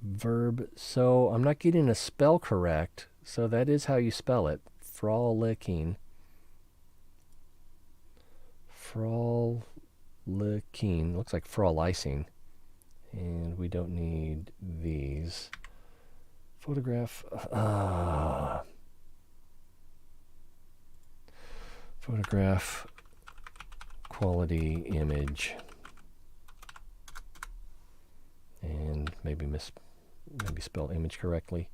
verb? So I'm not getting a spell correct. So that is how you spell it. Frolicking. Frolicking. Looks like frolicing. And we don't need these. Photograph. Photograph quality image. And maybe spell image correctly.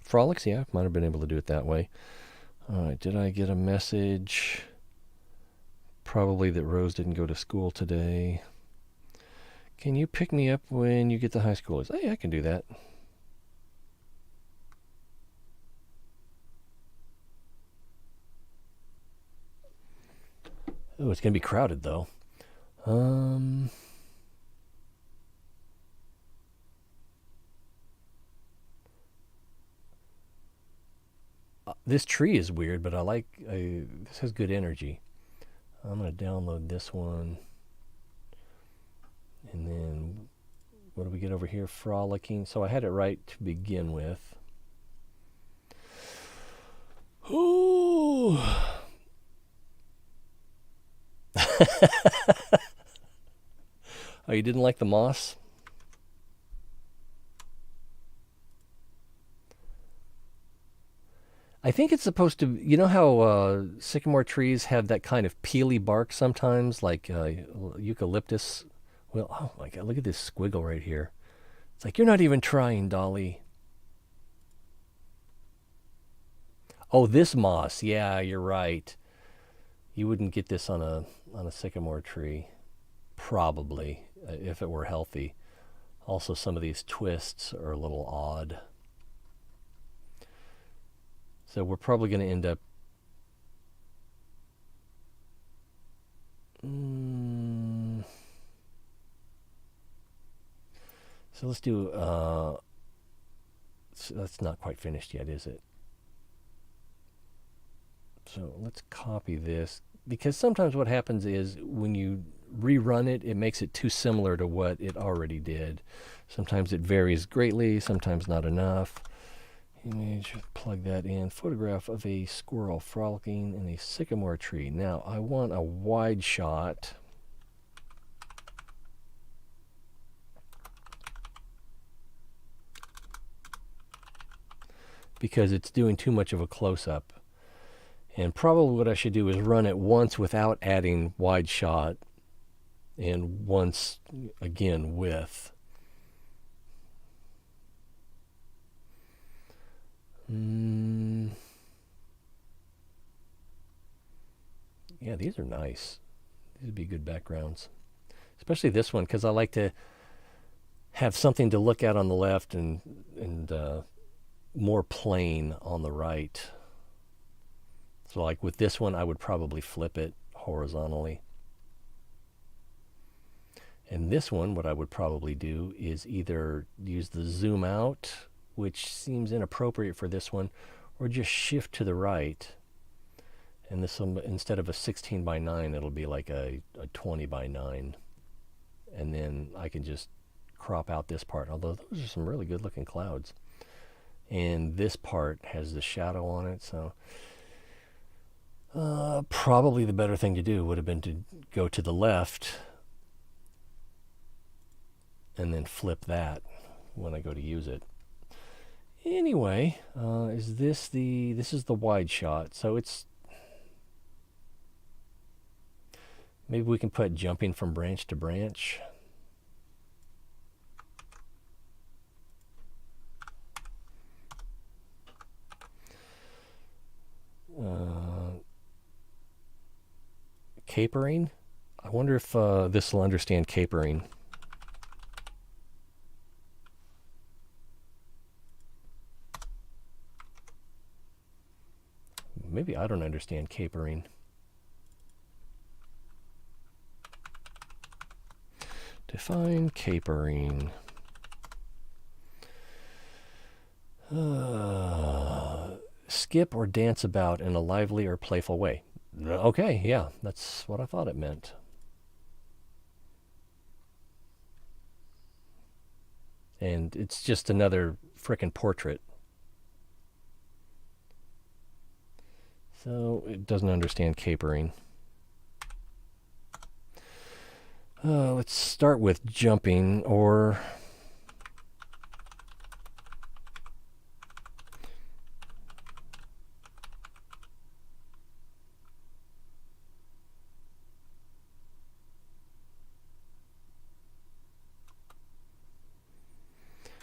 Frolics, yeah, might have been able to do it that way. All right, did I get a message? Probably that Rose didn't go to school today. Can you pick me up when you get to high school? Hey, I can do that. Oh, it's going to be crowded, though. This tree is weird, but this has good energy. I'm going to download this one. And then, what do we get over here? Frolicking. So I had it right to begin with. Ooh. Oh, you didn't like the moss? I think it's supposed to, you know how sycamore trees have that kind of peely bark sometimes, like eucalyptus? Well, oh my God, look at this squiggle right here. It's like, you're not even trying, Dolly. Oh, this moss. Yeah, you're right. You wouldn't get this on a sycamore tree, probably, if it were healthy. Also, some of these twists are a little odd. So we're probably going to end up... So let's do... So that's not quite finished yet, is it? So let's copy this. Because sometimes what happens is when you rerun it, it makes it too similar to what it already did. Sometimes it varies greatly, sometimes not enough. Image, plug that in. Photograph of a squirrel frolicking in a sycamore tree. Now I want a wide shot. Because it's doing too much of a close-up. And probably what I should do is run it once without adding wide shot and once again with. Yeah, these are nice. These would be good backgrounds. Especially this one, because I like to have something to look at on the left and more plain on the right. So like with this one, I would probably flip it horizontally. And this one, what I would probably do is either use the zoom out, which seems inappropriate for this one, or just shift to the right. And this will, instead of a 16 by 9, it'll be like a 20 by 9. And then I can just crop out this part, although those are some really good looking clouds. And this part has the shadow on it, so probably the better thing to do would have been to go to the left and then flip that when I go to use it. Anyway, this is the wide shot, so it's, maybe we can put jumping from branch to branch. Capering. I wonder if this will understand capering. Maybe I don't understand capering. Define capering. Skip or dance about in a lively or playful way. Okay, yeah, that's what I thought it meant. And it's just another frickin' portrait. So it doesn't understand capering. Let's start with jumping, or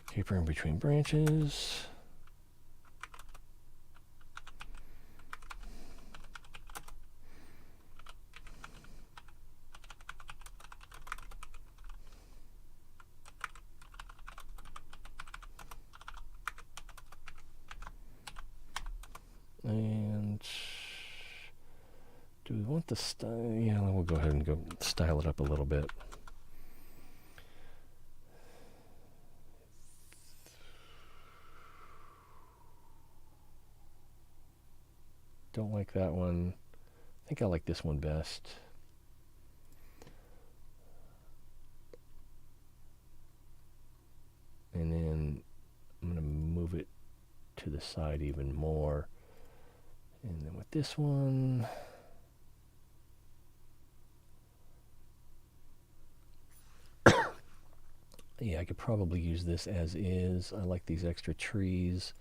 capering between branches. And do we want the style? Yeah, we'll go ahead and go style it up a little bit. Don't like that one. I think I like this one best. And then I'm going to move it to the side even more. And then with this one, yeah, I could probably use this as is. I like these extra trees.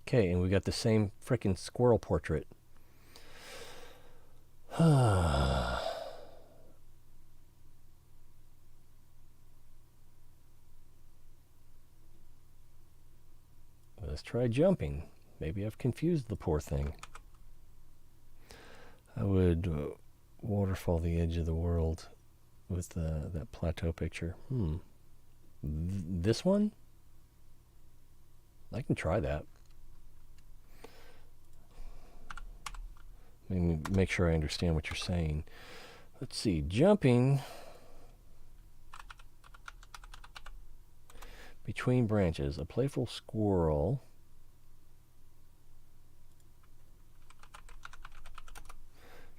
Okay, and we got the same frickin' squirrel portrait. Let's try jumping. Maybe I've confused the poor thing. I would waterfall the edge of the world with that plateau picture. This one? I can try that. Make sure I understand what you're saying. Let's see, jumping between branches, a playful squirrel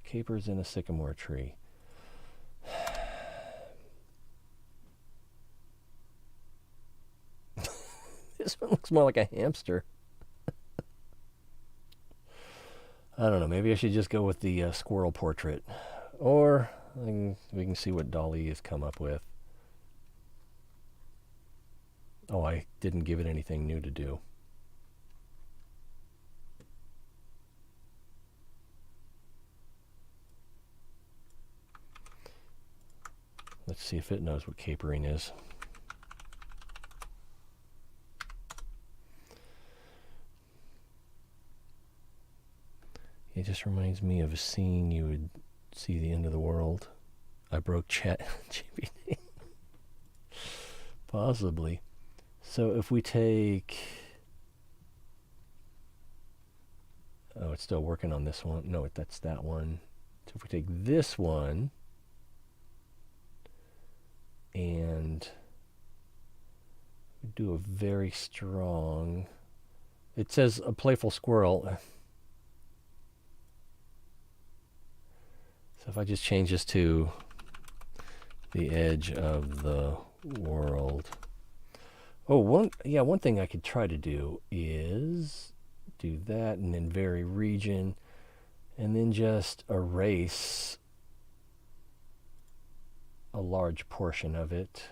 capers in a sycamore tree. This one looks more like a hamster. I don't know, maybe I should just go with the squirrel portrait. Or we can see what Dolly has come up with. Oh, I didn't give it anything new to do. Let's see if it knows what capering is. It just reminds me of a scene you would see the end of the world. I broke ChatGPT. Possibly. So if we take... Oh, it's still working on this one. No, that's that one. So if we take this one and do a very strong, it says a playful squirrel. So if I just change this to the edge of the world. Oh, one thing I could try to do is do that and then vary region and then just erase a large portion of it.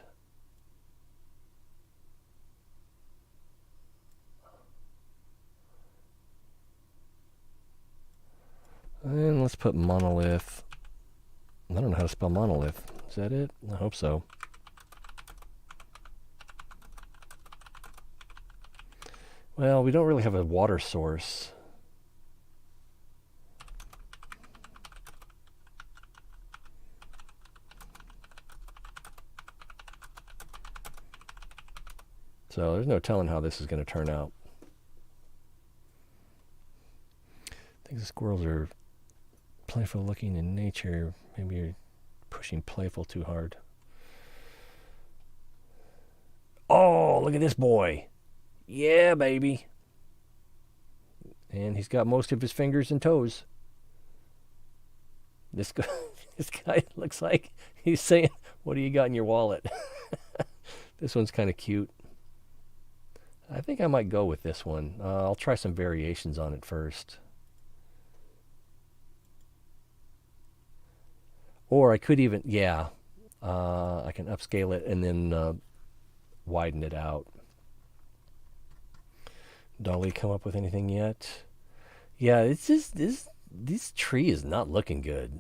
And let's put monolith. I don't know how to spell monolith. Is that it? I hope so. Well, we don't really have a water source. So there's no telling how this is going to turn out. I think the squirrels are playful looking in nature. Maybe you're pushing playful too hard. Oh, look at this boy. Yeah, baby. And he's got most of his fingers and toes. This guy looks like he's saying, what do you got in your wallet? This one's kind of cute. I think I might go with this one. I'll try some variations on it first. Or I could even, I can upscale it and then widen it out. Dolly come up with anything yet? Yeah, it's just this tree is not looking good.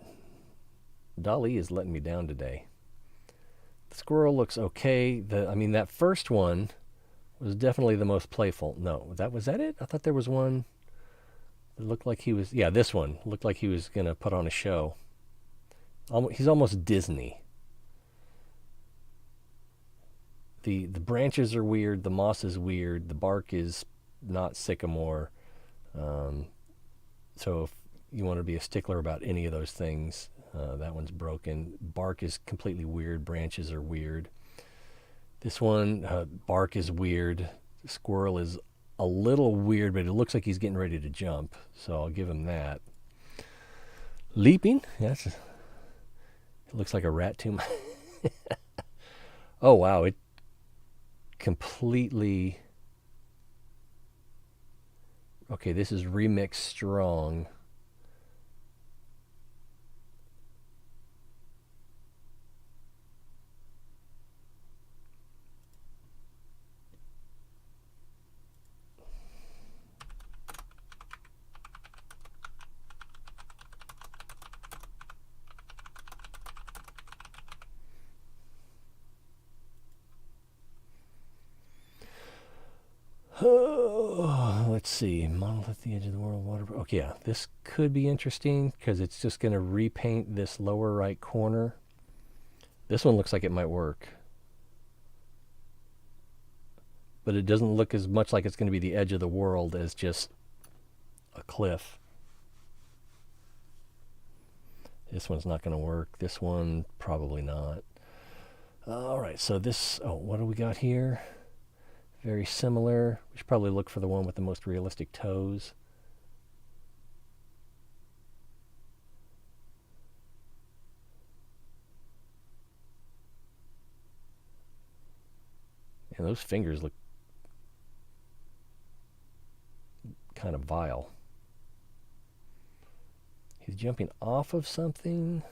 Dolly is letting me down today. The squirrel looks okay. That first one was definitely the most playful. No, was that it? I thought there was one that looked like he was. Yeah, this one looked like he was gonna put on a show. He's almost Disney. The branches are weird. The moss is weird. The bark is not sycamore. So if you want to be a stickler about any of those things, that one's broken. Bark is completely weird. Branches are weird. This one, bark is weird. The squirrel is a little weird, but it looks like he's getting ready to jump. So I'll give him that. Leaping. It looks like a rat tomb. Oh, wow. It completely... Okay, this is remix strong. Let's see. Monolith at the edge of the world. Water. Okay, yeah. This could be interesting because it's just going to repaint this lower right corner. This one looks like it might work. But it doesn't look as much like it's going to be the edge of the world as just a cliff. This one's not going to work. This one, probably not. All right, so this... Oh, what do we got here? Very similar. We should probably look for the one with the most realistic toes. And those fingers look kind of vile. He's jumping off of something.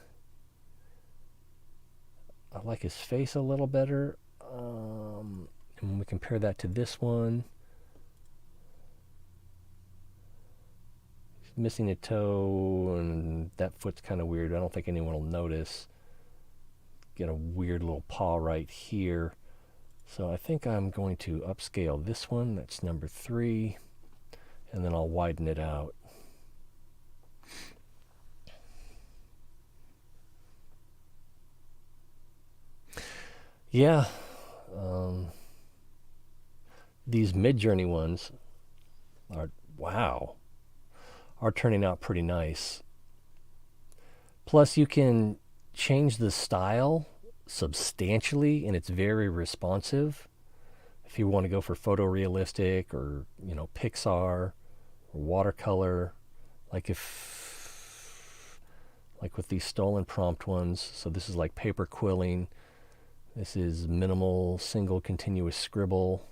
I like his face a little better. And when we compare that to this one, he's missing a toe, and that foot's kind of weird. I don't think anyone will notice. Get a weird little paw right here. So I think I'm going to upscale this one. That's number 3. And then I'll widen it out. Yeah. These Mid-Journey ones are are turning out pretty nice. Plus, you can change the style substantially, and it's very responsive. If you want to go for photorealistic or, Pixar or watercolor, like with these stolen prompt ones. So this is like paper quilling. This is minimal single continuous scribble.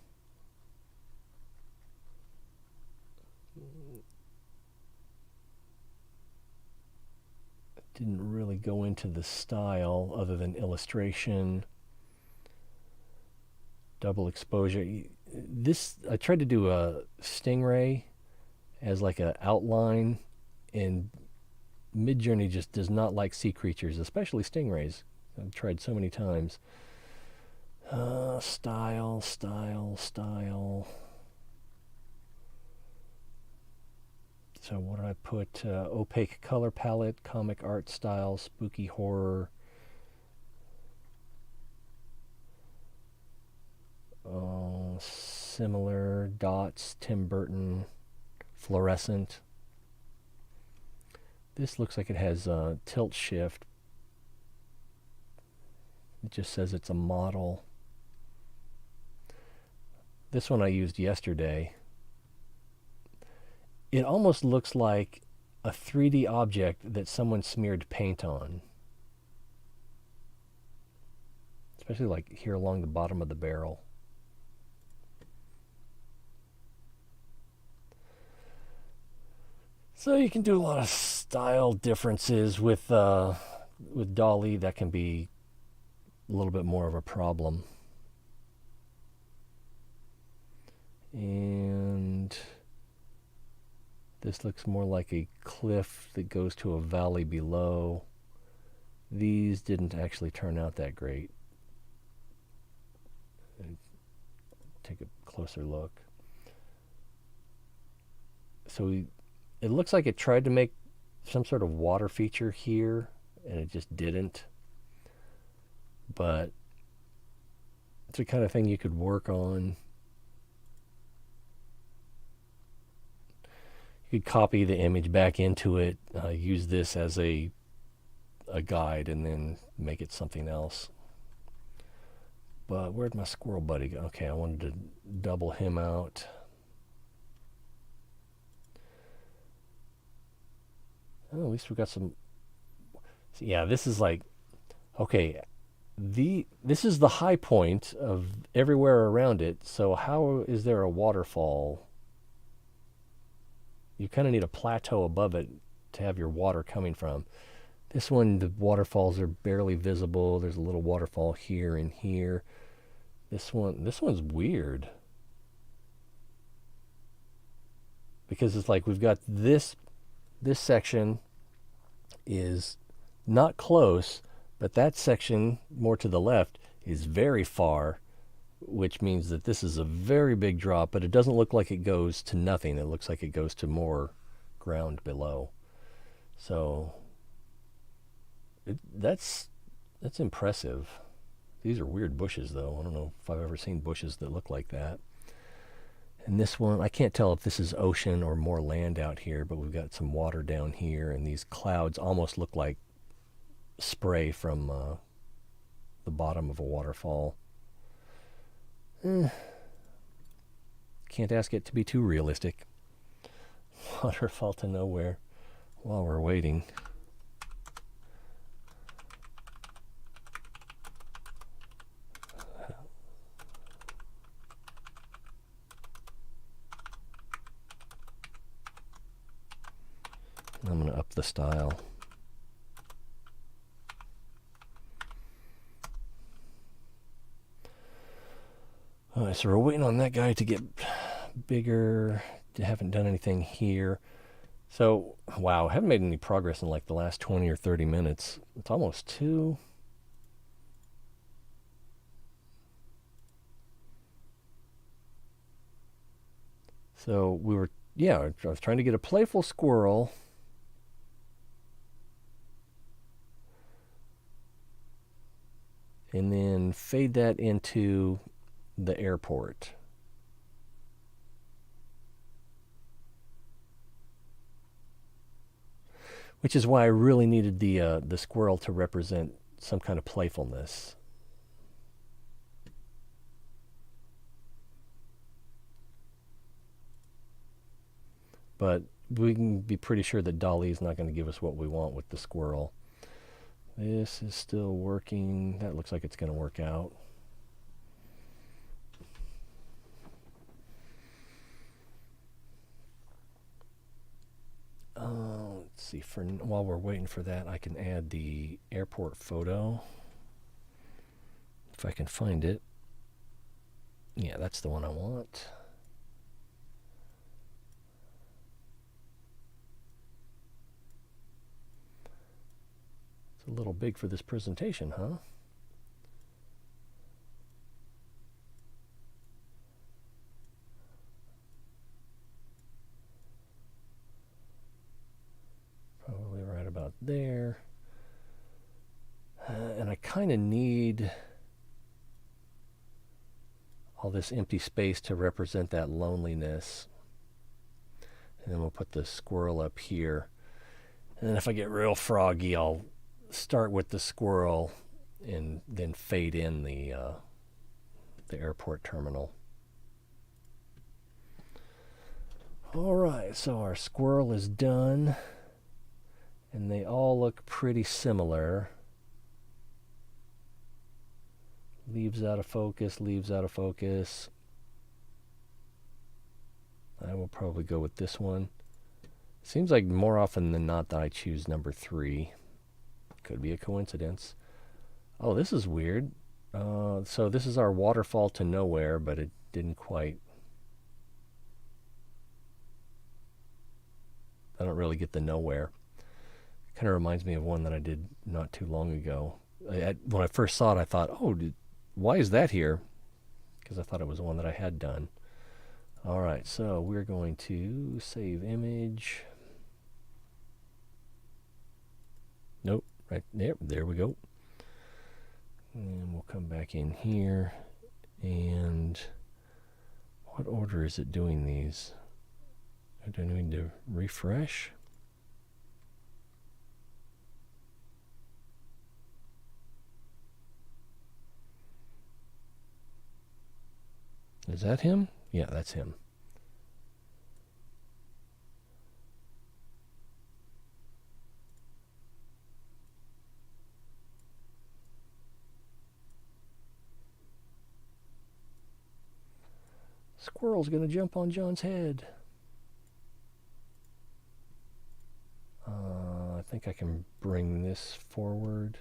Didn't really go into the style other than illustration. Double exposure. This, I tried to do a stingray as like an outline, and Midjourney just does not like sea creatures, especially stingrays. I've tried so many times. Style. So what did I put? Opaque color palette, comic art style, spooky horror. Similar dots, Tim Burton, fluorescent. This looks like it has a tilt shift. It just says it's a model. This one I used yesterday. It almost looks like a 3D object that someone smeared paint on. Especially like here along the bottom of the barrel. So you can do a lot of style differences with DALL-E. That can be a little bit more of a problem. And this looks more like a cliff that goes to a valley below. These didn't actually turn out that great. Take a closer look. So it looks like it tried to make some sort of water feature here, and it just didn't. But it's the kind of thing you could work on. You could copy the image back into it, use this as a guide, and then make it something else. But where'd my squirrel buddy go? Okay, I wanted to double him out. Oh, at least we got some. So yeah, this is like, okay, this is the high point of everywhere around it. So how is there a waterfall? You kind of need a plateau above it to have your water coming from. This one, the waterfalls are barely visible. There's a little waterfall here and here. This one's weird. Because it's like we've got this section is not close, but that section more to the left is very far, which means that this is a very big drop, but it doesn't look like it goes to nothing. It looks like it goes to more ground below. So that's impressive. These are weird bushes, though. I don't know if I've ever seen bushes that look like that. And this one, I can't tell if this is ocean or more land out here, but we've got some water down here, and these clouds almost look like spray from the bottom of a waterfall. Can't ask it to be too realistic. Waterfall to nowhere while we're waiting. I'm going to up the style. All right, so we're waiting on that guy to get bigger. Haven't done anything here. So, wow, I haven't made any progress in like the last 20 or 30 minutes. It's almost 2. So I was trying to get a playful squirrel. And then fade that into the airport. which is why I really needed the squirrel to represent some kind of playfulness. But we can be pretty sure that DALL-E is not going to give us what we want with the squirrel. This is still working. That looks like it's going to work out. Let's see. While we're waiting for that, I can add the airport photo. If I can find it. Yeah, that's the one I want. It's a little big for this presentation, huh? Probably right about there. And I kind of need all this empty space to represent that loneliness. And then we'll put the squirrel up here. And then if I get real froggy, I'll start with the squirrel and then fade in the airport terminal. All right, so our squirrel is done. And they all look pretty similar. Leaves out of focus, leaves out of focus. I will probably go with this one. Seems like more often than not that I choose number 3. Could be a coincidence. Oh, this is weird. So this is our waterfall to nowhere, but it didn't quite... I don't really get the nowhere. Kind of reminds me of one that I did not too long ago. When I first saw it, I thought, oh, why is that here? Because I thought it was one that I had done. All right, so we're going to save image. Nope, right there we go. And we'll come back in here. And what order is it doing these? Do I need to refresh? Is that him? Yeah, that's him. Squirrel's gonna jump on John's head. I think I can bring this forward.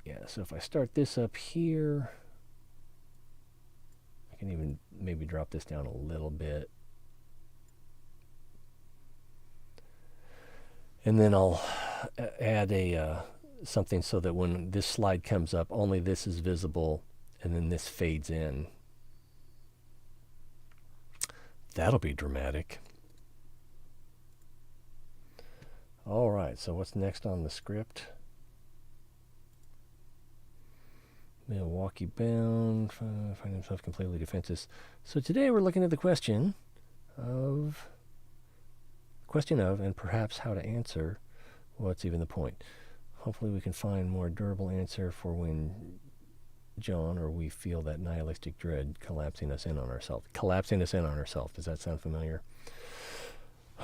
Yeah, so if I start this up here, I can even maybe drop this down a little bit. And then I'll add a something so that when this slide comes up, only this is visible, and then this fades in. That'll be dramatic. All right, so what's next on the script? Milwaukee bound, find himself completely defenseless. So today we're looking at the question of, and perhaps how to answer, what's even the point? Hopefully we can find more durable answer for when John or we feel that nihilistic dread collapsing us in on ourselves. Collapsing us in on ourselves. Does that sound familiar?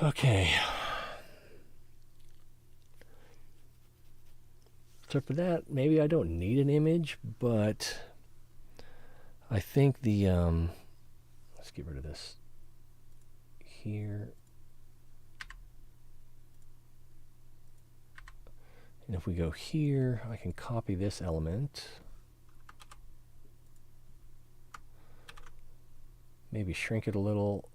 Okay. So for that, maybe I don't need an image, but I think the, let's get rid of this here. And if we go here, I can copy this element. Maybe shrink it a little.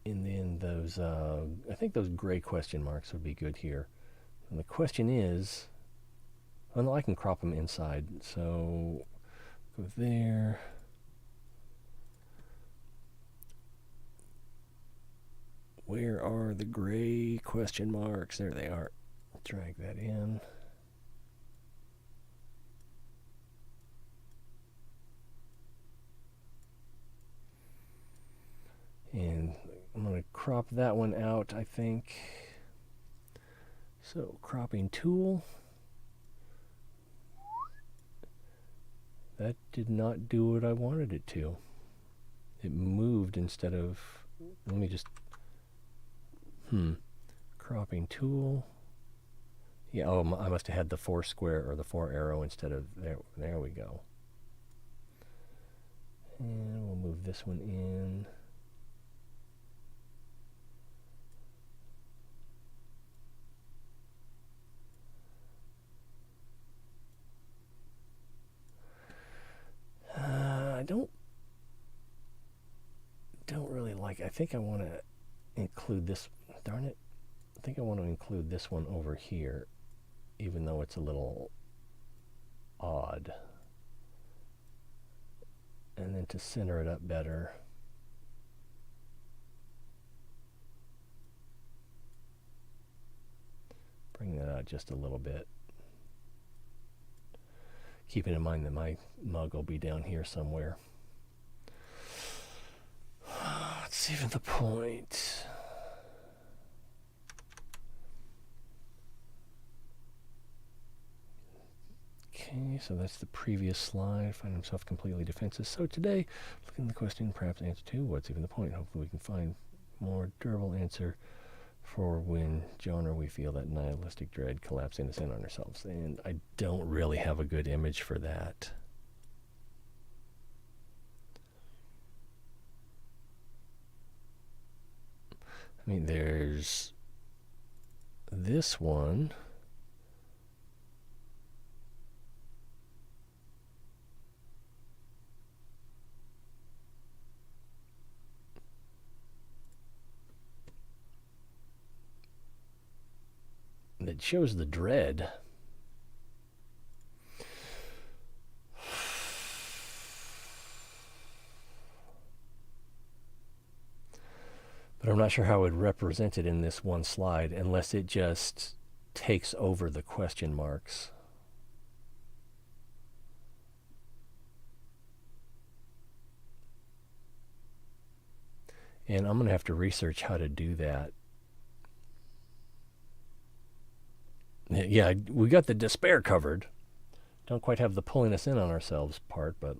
And then those, I think those gray question marks would be good here. And the question is, oh no, I can crop them inside. So go there. Where are the gray question marks? There they are. drag that in. And I'm going to crop that one out, I think. So, cropping tool. That did not do what I wanted it to. It moved instead of... Let me just... Cropping tool. Yeah, oh, I must have had the 4 square or the 4 arrow instead of... There we go. And we'll move this one in. I don't really like... I think I want to include this... Darn it. I think I want to include this one over here, even though it's a little odd. And then to center it up better, bring that out just a little bit. Keeping in mind that my mug will be down here somewhere. What's even the point? Okay, so that's the previous slide. Find himself completely defensive. So today, looking at the question, perhaps answer to what's even the point? Hopefully we can find more durable answer for when John or we feel that nihilistic dread collapsing us in on ourselves. And I don't really have a good image for that. I mean, there's this one. That shows the dread. But I'm not sure how I would represent it in this one slide unless it just takes over the question marks. And I'm going to have to research how to do that. Yeah, we got the despair covered. Don't quite have the pulling us in on ourselves part, but...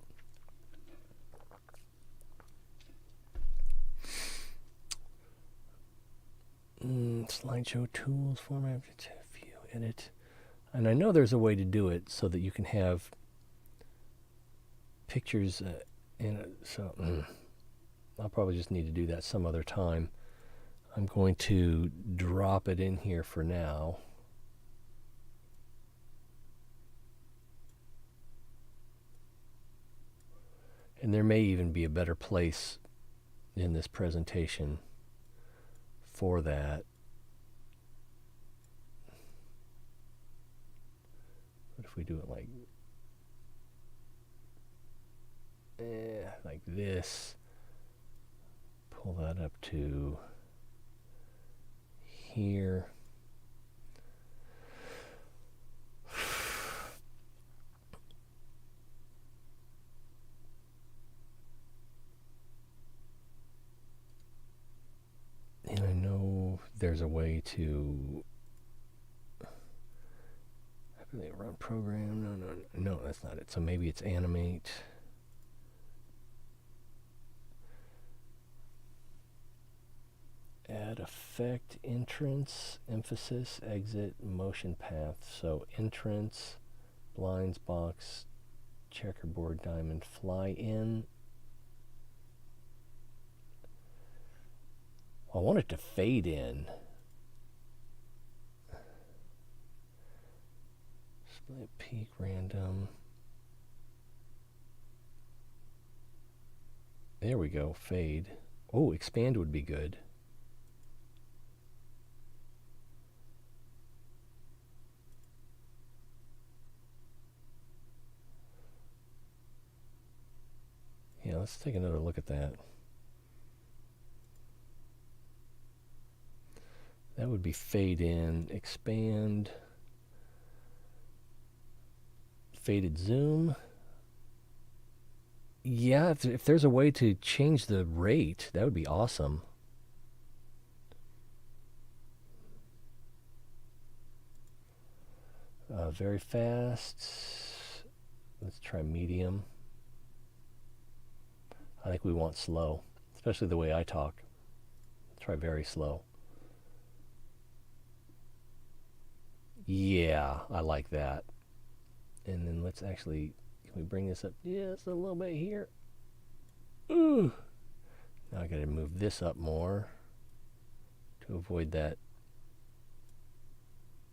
slideshow tools, format, view, edit. And I know there's a way to do it so that you can have pictures in it. So I'll probably just need to do that some other time. I'm going to drop it in here for now. And there may even be a better place in this presentation for that. What if we do it like this? Pull that up to here. And I know there's a way to run program. No, that's not it. So maybe it's animate. Add effect, entrance, emphasis, exit, motion path. So entrance, blinds, box, checkerboard, diamond, fly in. I want it to fade in. Split, peak, random. There we go, fade. Oh, expand would be good. Yeah, let's take another look at that. That would be fade in, expand, faded zoom. Yeah, if there's a way to change the rate, that would be awesome. Very fast. Let's try medium. I think we want slow, especially the way I talk. Try very slow. Yeah, I like that. And then let's actually, can we bring this up just a little bit here? Ooh. Now I gotta move this up more to avoid that.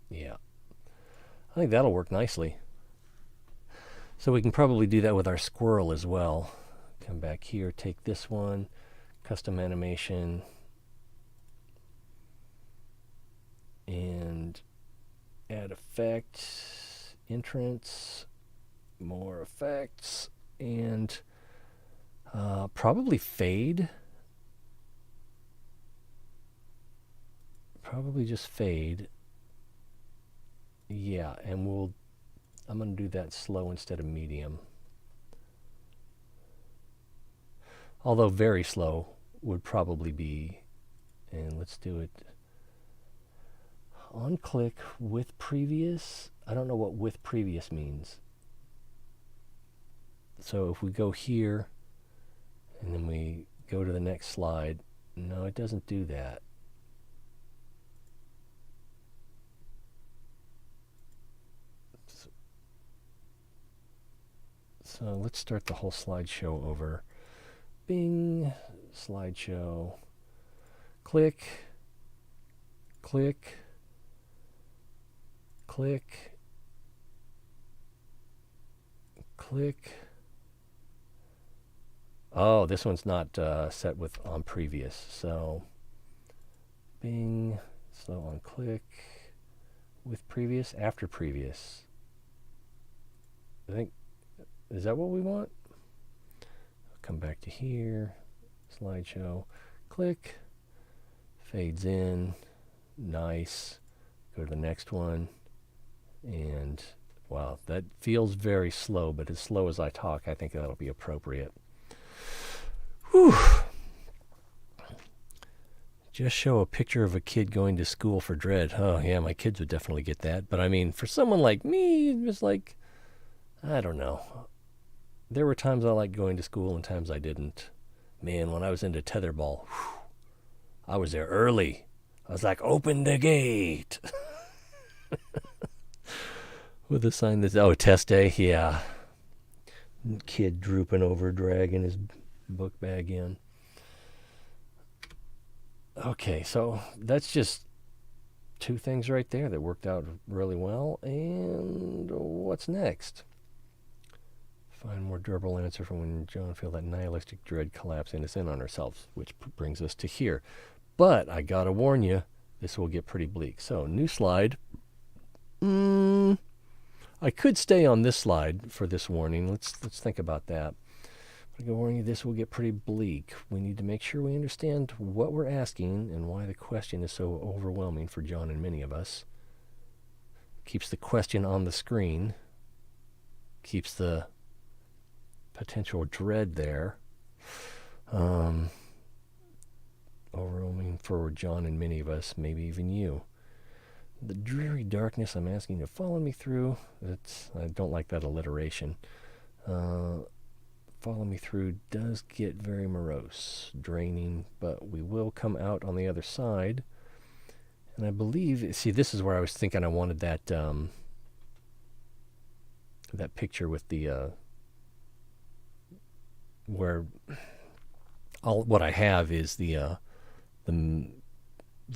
Yeah. I think that'll work nicely. So we can probably do that with our squirrel as well. Come back here, take this one, custom animation, and add effect, entrance, more effects, and probably fade. Probably just fade. Yeah, and I'm going to do that slow instead of medium. Although very slow would probably be, and let's do it on click with previous. I don't know what with previous means. So if we go here and then we go to the next slide, no, it doesn't do that. So let's start the whole slideshow over. Bing, slideshow, click, click, click, click. Oh, this one's not set with on previous. So Bing, slow on click, with previous, after previous. I think, is that what we want? Come back to here, slideshow, click, fades in, nice. Go to the next one, and wow, that feels very slow, but as slow as I talk, I think that'll be appropriate. Whew. Just show a picture of a kid going to school for dread. Oh yeah, my kids would definitely get that. But I mean, for someone like me, it was like, I don't know. There were times I liked going to school and times I didn't. Man, when I was into tetherball, I was there early. I was like, open the gate. With a sign that's, oh, test day? Yeah. Kid drooping over, dragging his book bag in. Okay, so that's just two things right there that worked out really well. And what's next? Find more durable answer from when John feel that nihilistic dread collapsing us in on ourselves, which brings us to here. But I gotta warn you, this will get pretty bleak. So, new slide. I could stay on this slide for this warning. Let's think about that. I can warn you, this will get pretty bleak. We need to make sure we understand what we're asking and why the question is so overwhelming for John and many of us. Keeps the question on the screen. Keeps the potential dread there. Overwhelming for John and many of us, maybe even you. The dreary darkness I'm asking you to follow me through. I don't like that alliteration. Follow me through does get very morose, draining, but we will come out on the other side. And I believe, see, this is where I was thinking I wanted that that picture with the where what I have is the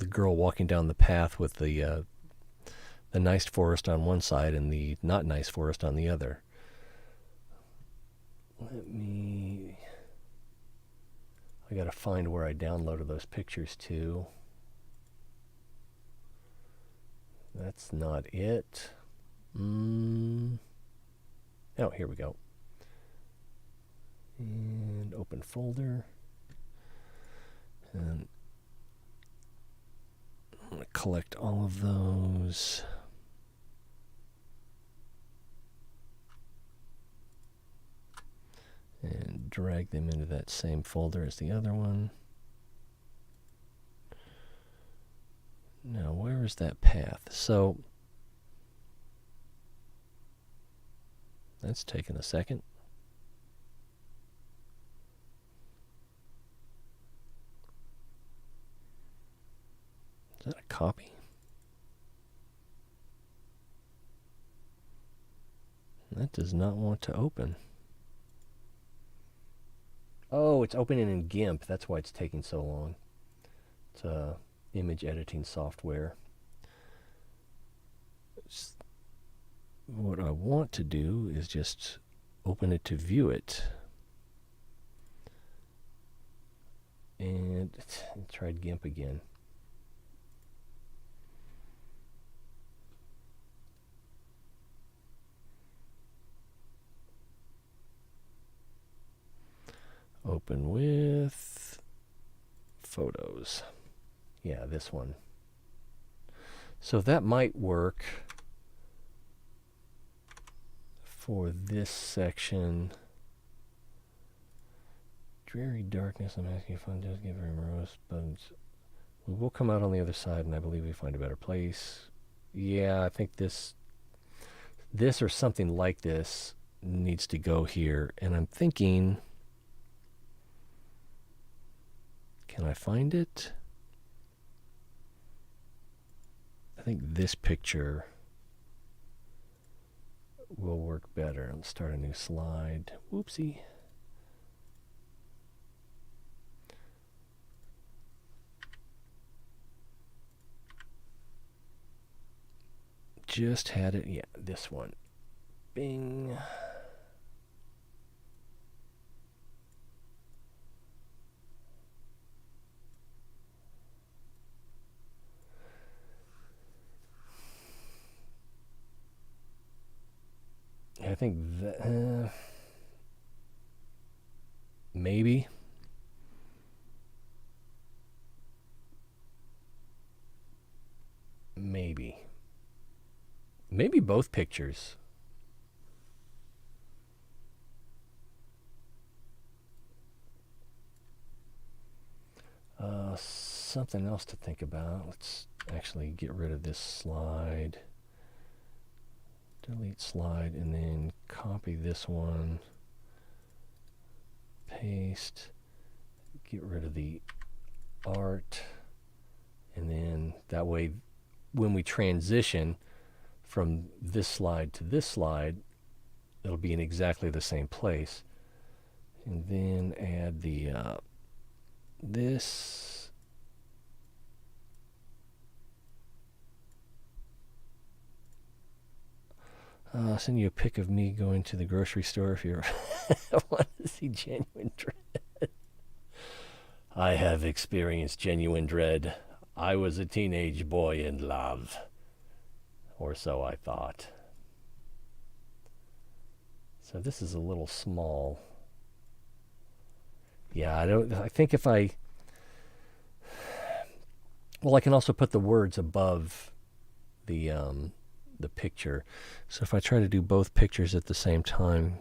girl walking down the path with the nice forest on one side and the not nice forest on the other. I gotta find where I downloaded those pictures to. That's not it. Oh, here we go. And open folder. And I'm going to collect all of those. And drag them into that same folder as the other one. Now, where is that path? So, that's taken a second. Is that a copy? That does not want to open. Oh, it's opening in GIMP. That's why it's taking so long. It's image editing software. What I want to do is just open it to view it. And tried GIMP again. Open with photos. Yeah, this one. So that might work for this section. Dreary darkness, I'm asking if fun does give very morose, but we will come out on the other side, and I believe we find a better place. Yeah, I think this or something like this needs to go here, and I'm thinking, can I find it? I think this picture will work better. Let's start a new slide. Whoopsie. Just had it. Yeah, this one. Bing. I think that maybe. Maybe both pictures. Something else to think about. Let's actually get rid of this slide. Delete slide and then copy this one. Paste. Get rid of the art. And then that way when we transition from this slide to this slide, it'll be in exactly the same place. And then add the this. I'll send you a pic of me going to the grocery store if you want to see genuine dread. I have experienced genuine dread. I was a teenage boy in love. Or so I thought. So this is a little small. Yeah, I think if I... Well, I can also put the words above the picture. So if I try to do both pictures at the same time,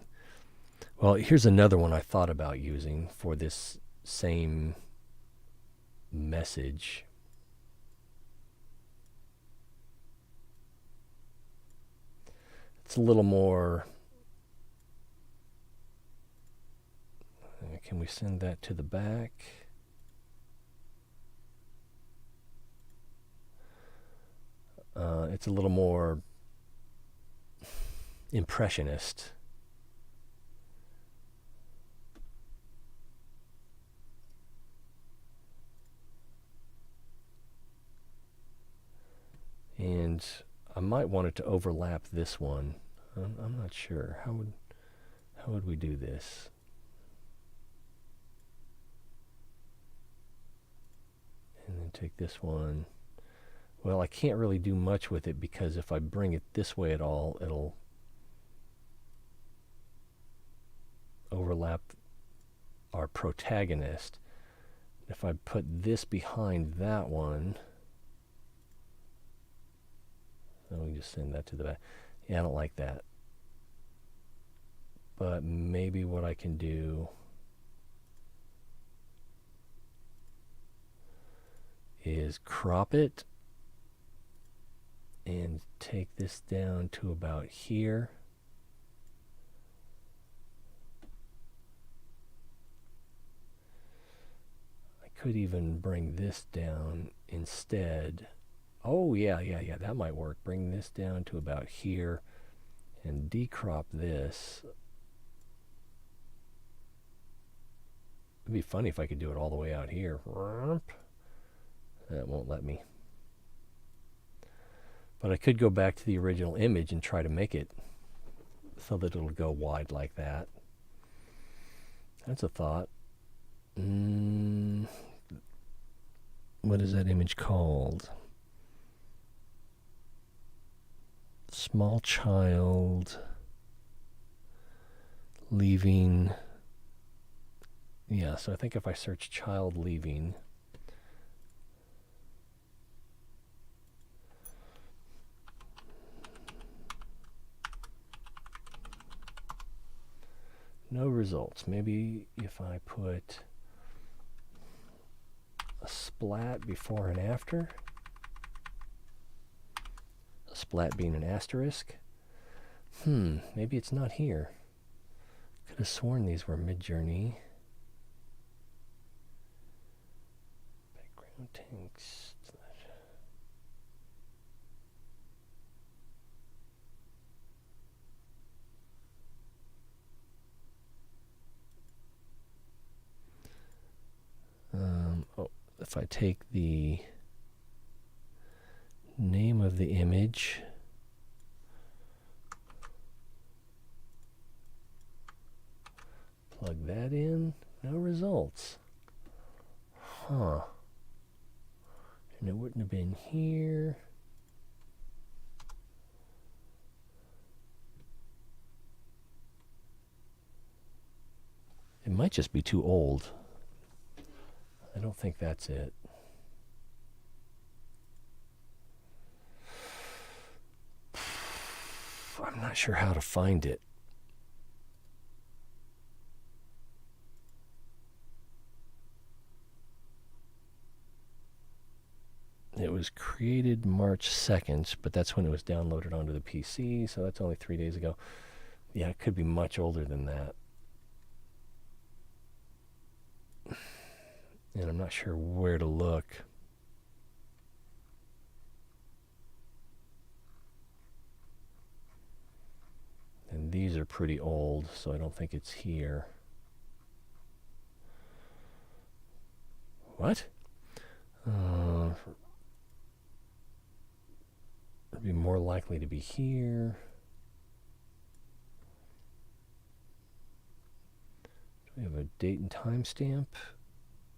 well, here's another one I thought about using for this same message. It's a little more, can we send that to the back? It's a little more impressionist. And I might want it to overlap this one. I'm not sure. How would we do this? And then take this one. Well, I can't really do much with it because if I bring it this way at all, it'll overlap our protagonist. If I put this behind that one, Then we just send that to the back. Yeah, I don't like that. But maybe what I can do is crop it and take this down to about here. I could even bring this down instead. Oh, yeah, that might work. Bring this down to about here and decrop this. It'd be funny if I could do it all the way out here. That won't let me. But I could go back to the original image and try to make it so that it'll go wide like that. That's a thought. What is that image called? Small child leaving. Yeah, so I think if I search child leaving, no results. Maybe if I put a splat before and after, a splat being an asterisk. Maybe it's not here. Could have sworn these were Midjourney. Background text. If I take the name of the image, plug that in, no results. And it wouldn't have been here. It might just be too old. I don't think that's it. I'm not sure how to find it. It was created March 2nd, but that's when it was downloaded onto the PC, so that's only 3 days ago. Yeah, it could be much older than that. And I'm not sure where to look. And these are pretty old, so I don't think it's here. What? It'd be more likely to be here. Do we have a date and time stamp?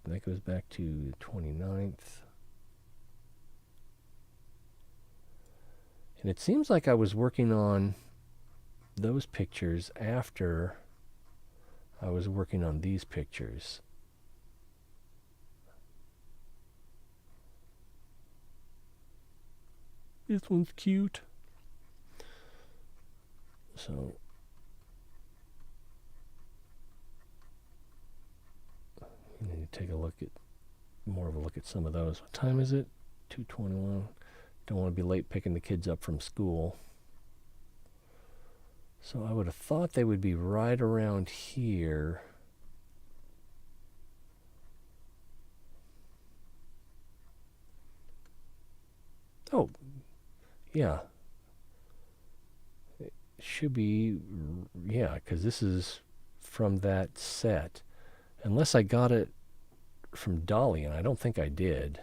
That goes back to the 29th. And it seems like I was working on those pictures after I was working on these pictures. This one's cute. So you need to take a look at more of a look at some of those. What time is it? 2:21. Don't want to be late picking the kids up from school. So I would have thought they would be right around here. Oh, yeah. It should be, yeah, because this is from that set. Unless I got it from Dolly, and I don't think I did.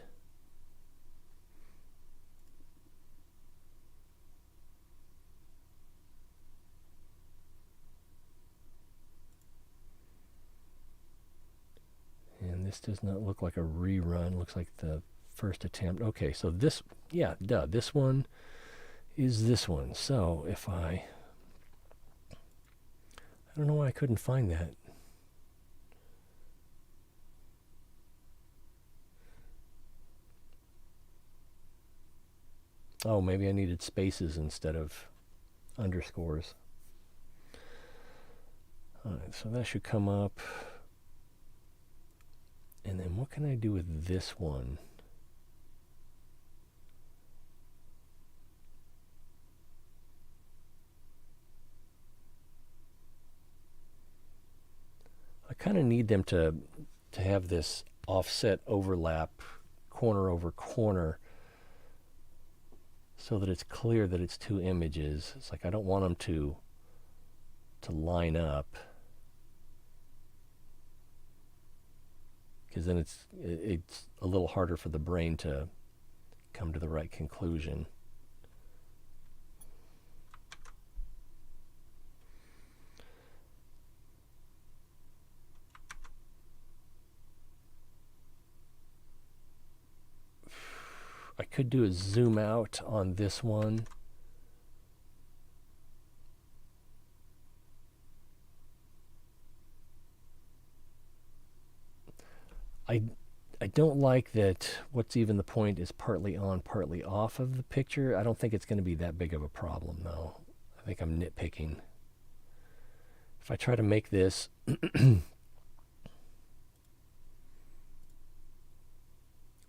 And this does not look like a rerun. Looks like the first attempt. Okay, so this, yeah, duh, this one is this one. So if I don't know why I couldn't find that. Oh, maybe I needed spaces instead of underscores. Alright, so that should come up. And then what can I do with this one? I kind of need them to have this offset overlap, corner over corner, so that it's clear that it's two images. It's like I don't want them to line up, because then it's a little harder for the brain to come to the right conclusion. I could do a zoom out on this one. I don't like that what's even the point is partly on, partly off of the picture. I don't think it's going to be that big of a problem, though. I think I'm nitpicking. If I try to make this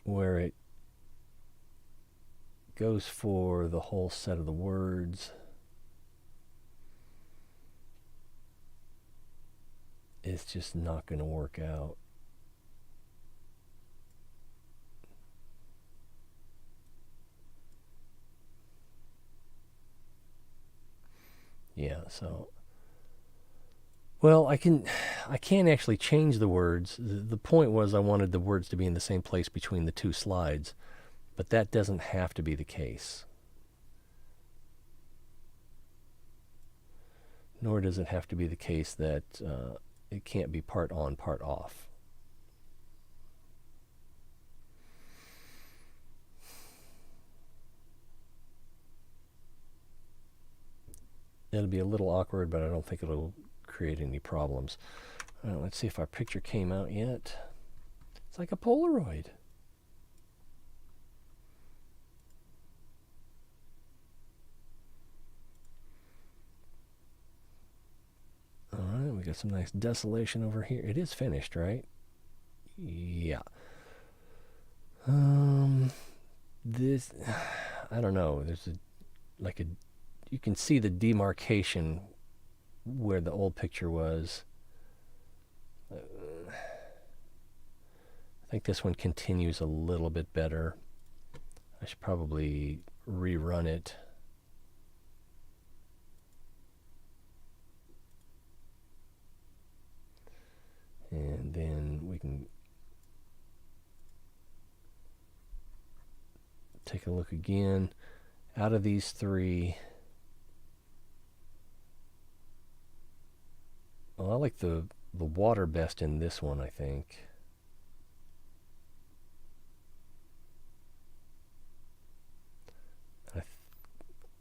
where it goes for the whole set of the words, it's just not going to work out. Yeah, so well, I can't actually change the words. The point was I wanted the words to be in the same place between the two slides, but that doesn't have to be the case. Nor does it have to be the case that it can't be part on, part off. It'll be a little awkward, but I don't think it'll create any problems. Let's see if our picture came out yet. It's like a Polaroid. All right, we got some nice desolation over here. It is finished, right? Yeah. This, I don't know. There's you can see the demarcation where the old picture was. I think this one continues a little bit better. I should probably rerun it. And then we can take a look again. Out of these three, well, I like the water best in this one, I think.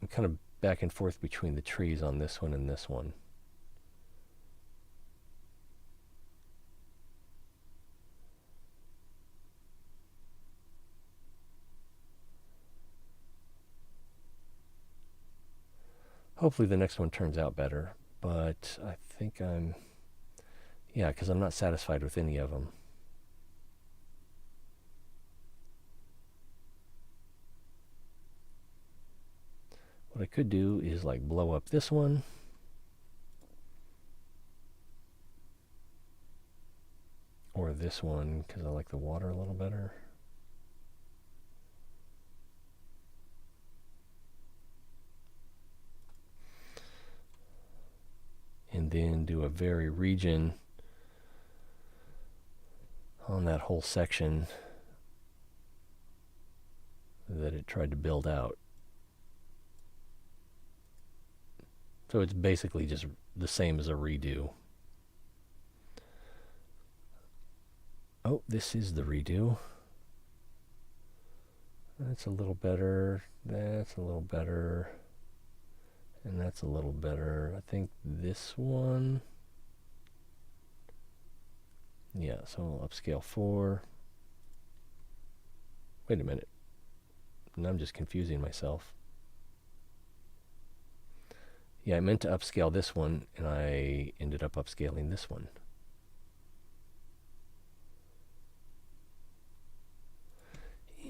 I'm kind of back and forth between the trees on this one and this one. Hopefully the next one turns out better, but I think because I'm not satisfied with any of them. What I could do is like blow up this one. Or this one, because I like the water a little better. And then do a vary region on that whole section that it tried to build out. So it's basically just the same as a redo. Oh, this is the redo. That's a little better. That's a little better. And that's a little better. I think this one. Yeah, so upscale 4. Wait a minute. And I'm just confusing myself. Yeah, I meant to upscale this one, and I ended up upscaling this one.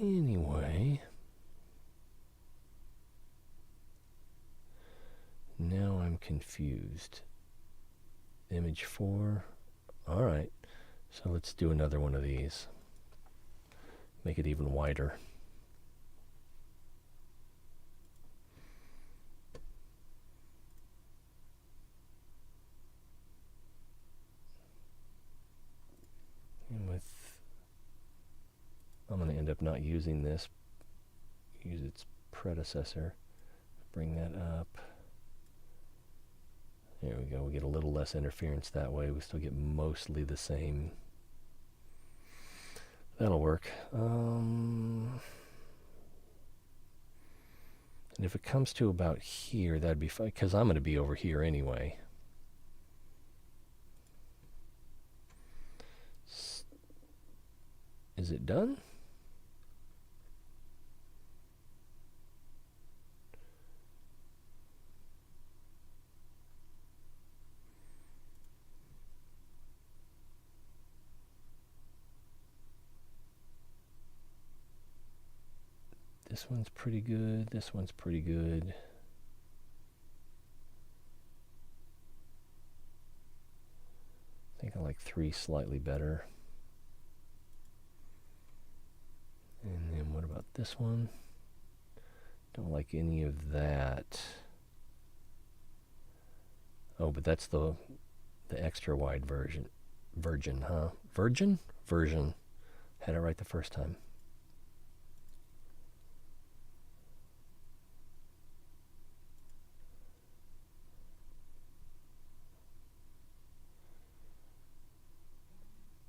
Anyway, now I'm confused. Image 4. All right, so let's do another one of these. Make it even wider. And I'm going to end up not using this. Use its predecessor. Bring that up. There we go. We get a little less interference that way. We still get mostly the same. That'll work. And if it comes to about here, that'd be fine, because I'm going to be over here anyway. Is it done? This one's pretty good. This one's pretty good. I think I like 3 slightly better. And then what about this one? Don't like any of that. Oh, but that's the extra wide version. Virgin, huh? Virgin? Version. Had it right the first time.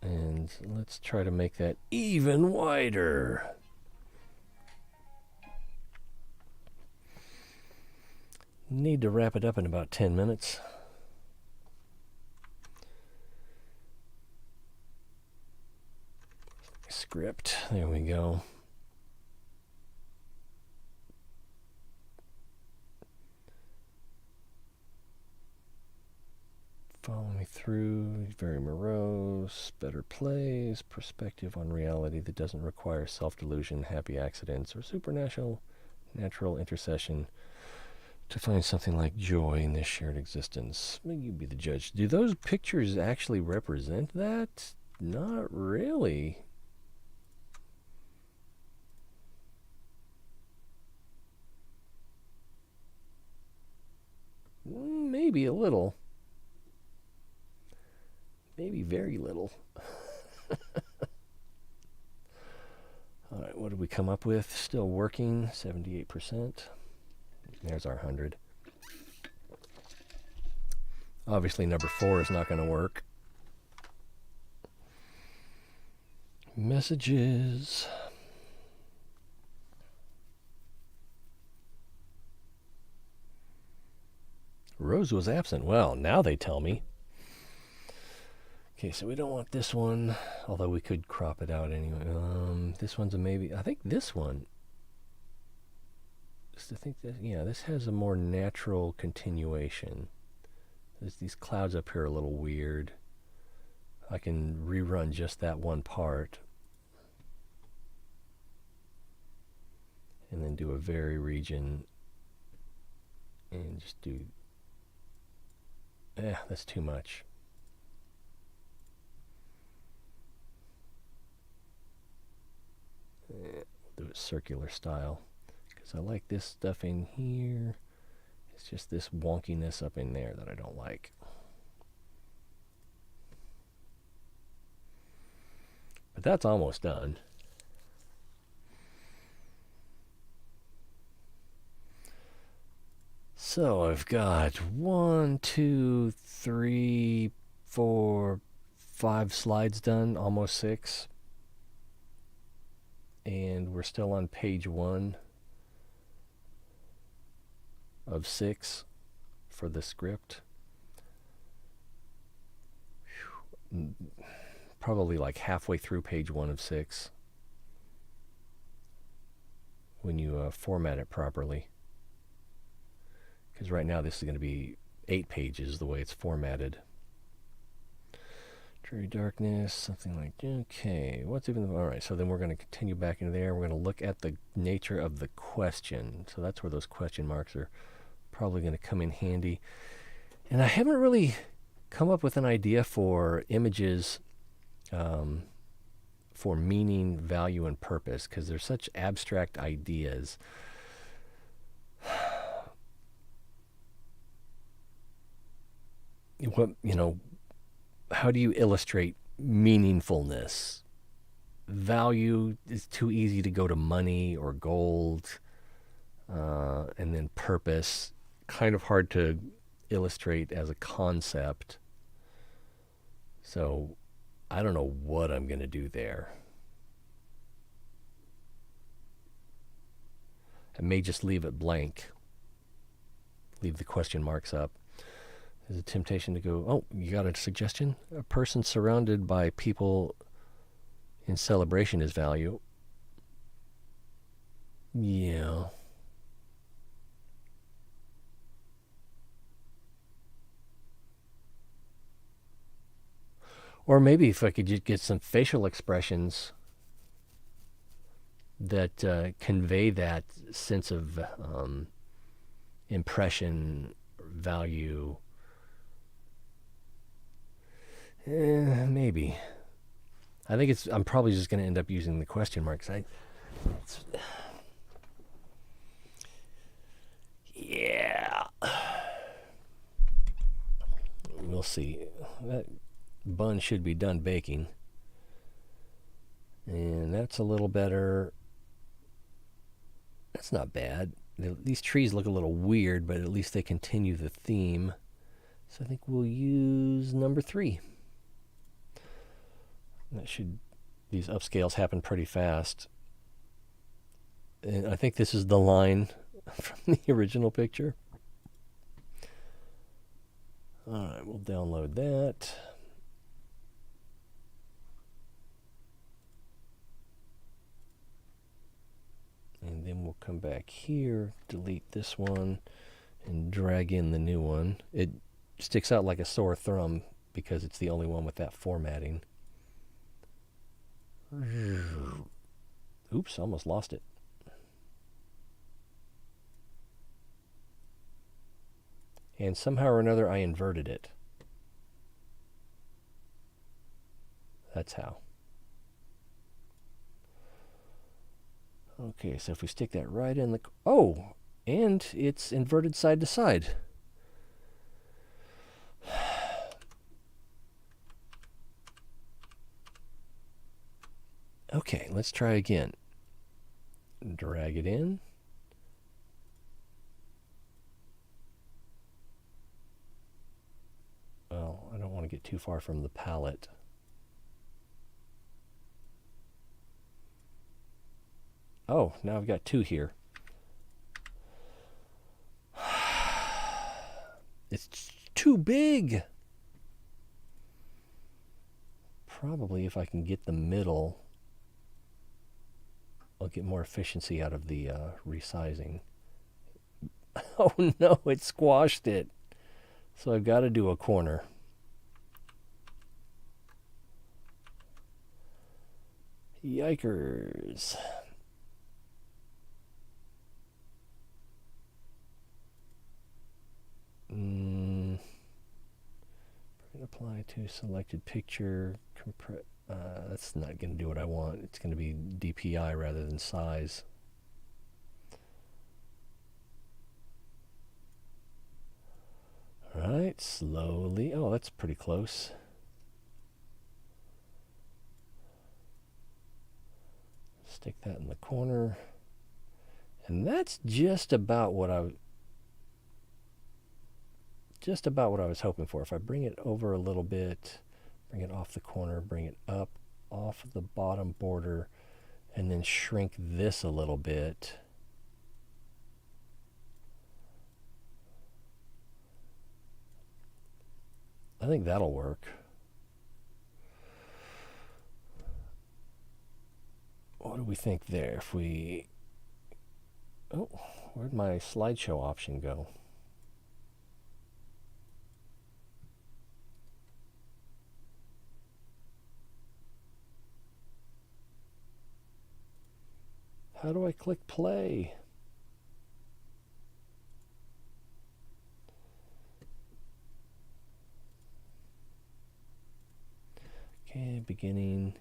And let's try to make that even wider. Need to wrap it up in about 10 minutes. Script, there we go. Follow me through, very morose, better plays, perspective on reality that doesn't require self-delusion, happy accidents, or supernatural natural intercession to find something like joy in this shared existence. Well, you be the judge. Do those pictures actually represent that? Not really. Maybe a little. Maybe very little. All right, what did we come up with? Still working, 78%. There's our 100. Obviously, number 4 is not going to work. Messages. Rose was absent. Well, now they tell me. Okay, so we don't want this one, although we could crop it out anyway. This one's a maybe. I think this one. Just to think that, yeah, this has a more natural continuation. These clouds up here are a little weird. I can rerun just that one part. And then do a vary region. And just do... that's too much. Do it circular style. Because I like this stuff in here. It's just this wonkiness up in there that I don't like. But that's almost done. So I've got 1, 2, 3, 4, 5 slides done, almost 6. And we're still on page 1 of 6 for the script. Probably like halfway through page 1 of 6. when you format it properly. Because right now this is going to be 8 pages the way it's formatted. Dreary darkness, something like, okay, what's even, all right, so then we're going to continue back into there. We're going to look at the nature of the question. So that's where those question marks are probably going to come in handy. And I haven't really come up with an idea for images for meaning, value, and purpose, because they're such abstract ideas. How do you illustrate meaningfulness? Value is too easy to go to money or gold. And then purpose, kind of hard to illustrate as a concept. So I don't know what I'm going to do there. I may just leave it blank. Leave the question marks up. There's a temptation to go, oh, you got a suggestion? A person surrounded by people in celebration is value. Yeah. Or maybe if I could just get some facial expressions that convey that sense of impression, value. Maybe. I think I'm probably just going to end up using the question marks. Yeah. We'll see. That bun should be done baking. And that's a little better. That's not bad. These trees look a little weird, but at least they continue the theme. So I think we'll use number 3. These upscales happen pretty fast. And I think this is the line from the original picture. All right, we'll download that. And then we'll come back here, delete this one, and drag in the new one. It sticks out like a sore thumb because it's the only one with that formatting. Oops, almost lost it. And somehow or another I inverted it. That's how. Okay, so if we stick that right in the... Oh! And it's inverted side to side. Okay, let's try again. Drag it in. Well, I don't want to get too far from the palette. Oh, now I've got 2 here. It's too big. Probably if I can get the middle, I'll get more efficiency out of the resizing. Oh no, it squashed it. So I've got to do a corner. Yikers. Apply to selected picture. That's not going to do what I want. It's going to be DPI rather than size. All right, slowly. Oh, that's pretty close. Stick that in the corner. And that's just about what I was hoping for. If I bring it over a little bit, bring it off the corner, bring it up off the bottom border, and then shrink this a little bit. I think that'll work. What do we think there? If we Oh, where'd my slideshow option go? How do I click play? Okay, beginning.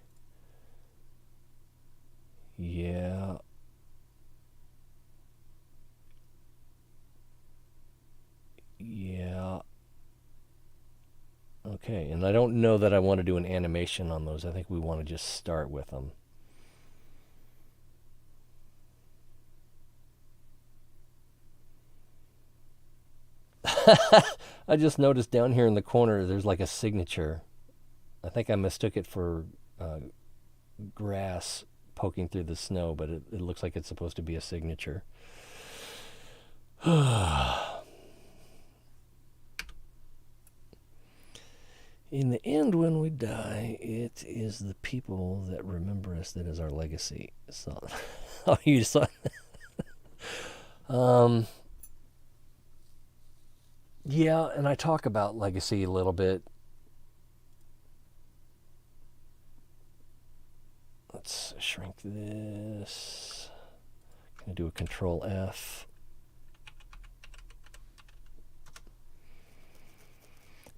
Yeah. Yeah. Okay, and I don't know that I want to do an animation on those. I think we want to just start with them. I just noticed down here in the corner there's like a signature. I think I mistook it for grass poking through the snow, but it looks like it's supposed to be a signature. In the end, when we die, it is the people that remember us that is our legacy. So, oh, you saw. Yeah, and I talk about legacy a little bit. Let's shrink this. Gonna do a Control F.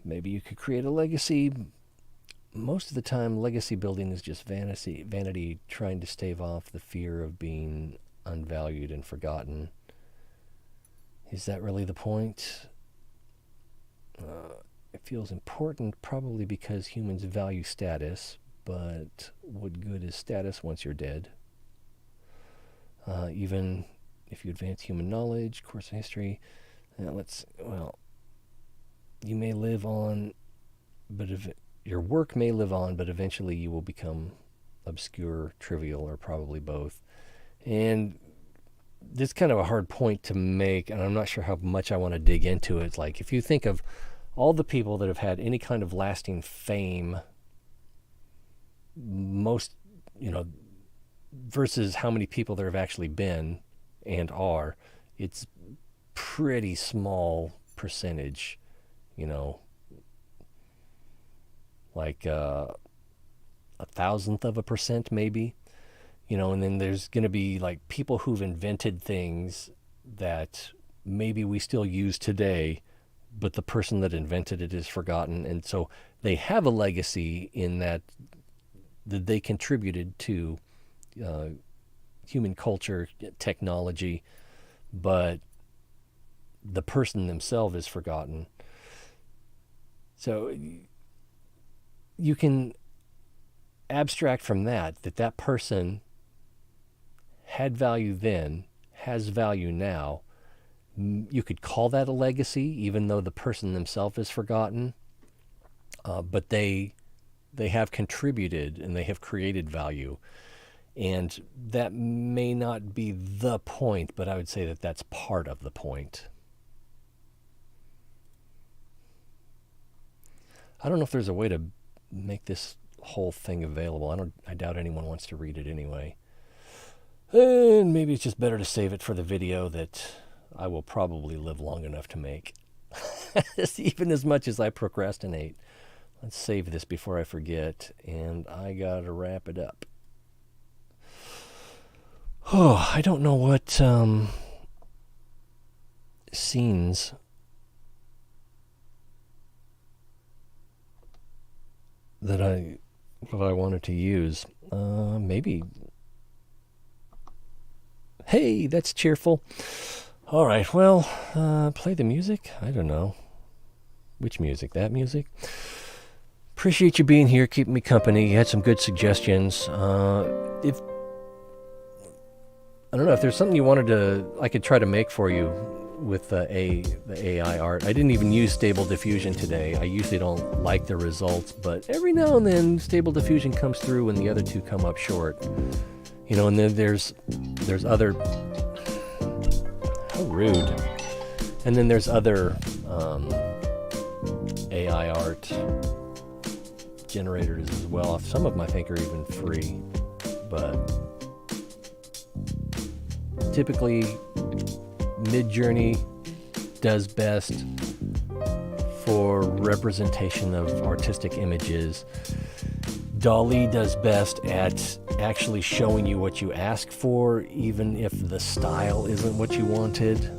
Maybe you could create a legacy. Most of the time, legacy building is just vanity trying to stave off the fear of being unvalued and forgotten. Is that really the point? It feels important probably because humans value status, but what good is status once you're dead? Even if you advance human knowledge, course of history, you may live on, but your work may live on, but eventually you will become obscure, trivial, or probably both. And this is kind of a hard point to make, and I'm not sure how much I want to dig into it. It's like, if you think of all the people that have had any kind of lasting fame, most, versus how many people there have actually been and are, it's pretty small percentage, like a 1,000th of a percent maybe, and then there's going to be like people who've invented things that maybe we still use today, but the person that invented it is forgotten. And so they have a legacy in that they contributed to human culture, technology, but the person themselves is forgotten. So you can abstract from that person had value then, has value now. You could call that a legacy, even though the person themselves is forgotten. But they have contributed and they have created value. And that may not be the point, but I would say that that's part of the point. I don't know if there's a way to make this whole thing available. I doubt anyone wants to read it anyway. And maybe it's just better to save it for the video that I will probably live long enough to make. Even as much as I procrastinate. Let's save this before I forget, and I gotta wrap it up. Oh, I don't know what scenes that I wanted to use. Maybe. Hey, that's cheerful. All right, well, play the music? I don't know. Which music? That music? Appreciate you being here, keeping me company. You had some good suggestions. If I don't know if there's something you wanted I could try to make for you with the AI art. I didn't even use Stable Diffusion today. I usually don't like the results, but every now and then Stable Diffusion comes through when the other two come up short. And then there's other... How rude. And then there's other AI art generators as well. Some of them I think are even free, but typically Midjourney does best for representation of artistic images. DALL-E does best at actually showing you what you ask for, even if the style isn't what you wanted.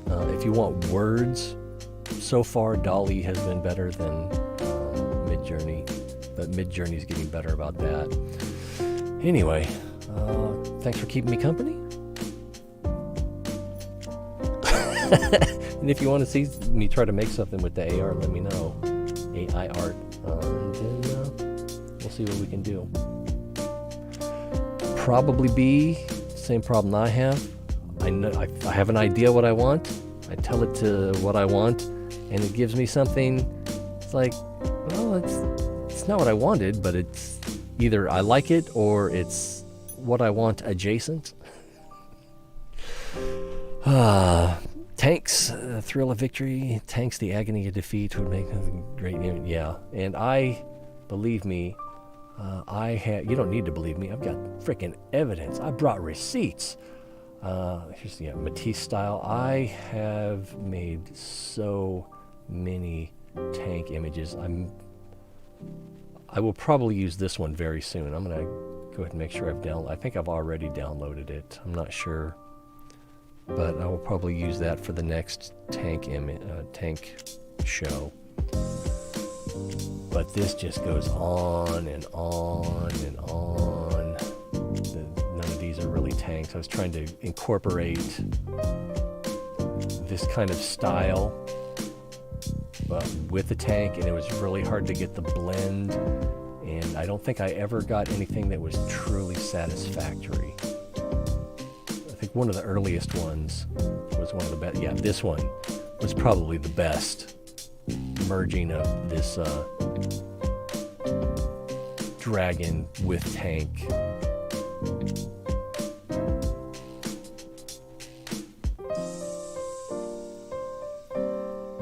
If you want words, so far DALL-E has been better than Midjourney, but Midjourney's getting better about that. Anyway, thanks for keeping me company. And if you want to see me try to make something with the AR, let me know. AI art. And then we'll see what we can do. Probably be same problem I have. I know I have an idea what I want. I tell it to what I want, and it gives me something. It's like, well, it's not what I wanted, but it's either I like it or it's what I want adjacent. Tanks, the thrill of victory. Tanks, the agony of defeat would make a great name. Yeah, and believe me, you don't need to believe me. I've got freaking evidence. I brought receipts. Here's the Matisse style. I have made so many tank images. I will probably use this one very soon. I'm gonna go ahead and make sure I think I've already downloaded it. I'm not sure, but I will probably use that for the next tank show. But this just goes on and on and on. None of these are really tanks. I was trying to incorporate this kind of style with the tank, and it was really hard to get the blend, and I don't think I ever got anything that was truly satisfactory. I think one of the earliest ones was one of the best. Yeah, this one was probably the best merging of this dragon with tank.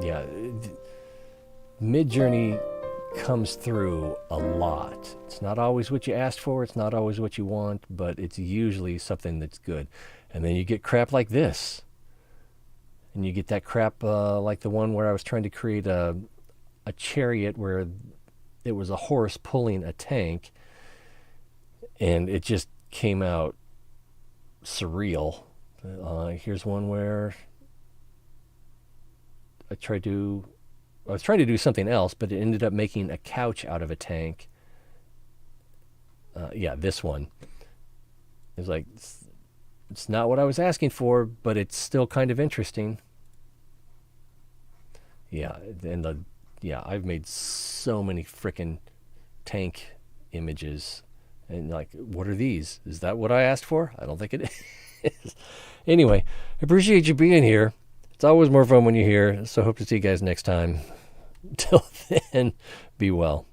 Yeah, Midjourney comes through a lot. It's not always what you asked for, it's not always what you want, but it's usually something that's good. And then you get crap like this. And you get that crap like the one where I was trying to create a chariot where it was a horse pulling a tank, and it just came out surreal. Here's one where I was trying to do something else, but it ended up making a couch out of a tank. Yeah, this one. It's like, it's not what I was asking for, but it's still kind of interesting. Yeah, and I've made so many frickin' tank images. And like, what are these? Is that what I asked for? I don't think it is. Anyway, I appreciate you being here. It's always more fun when you're here. So hope to see you guys next time. Till then, be well.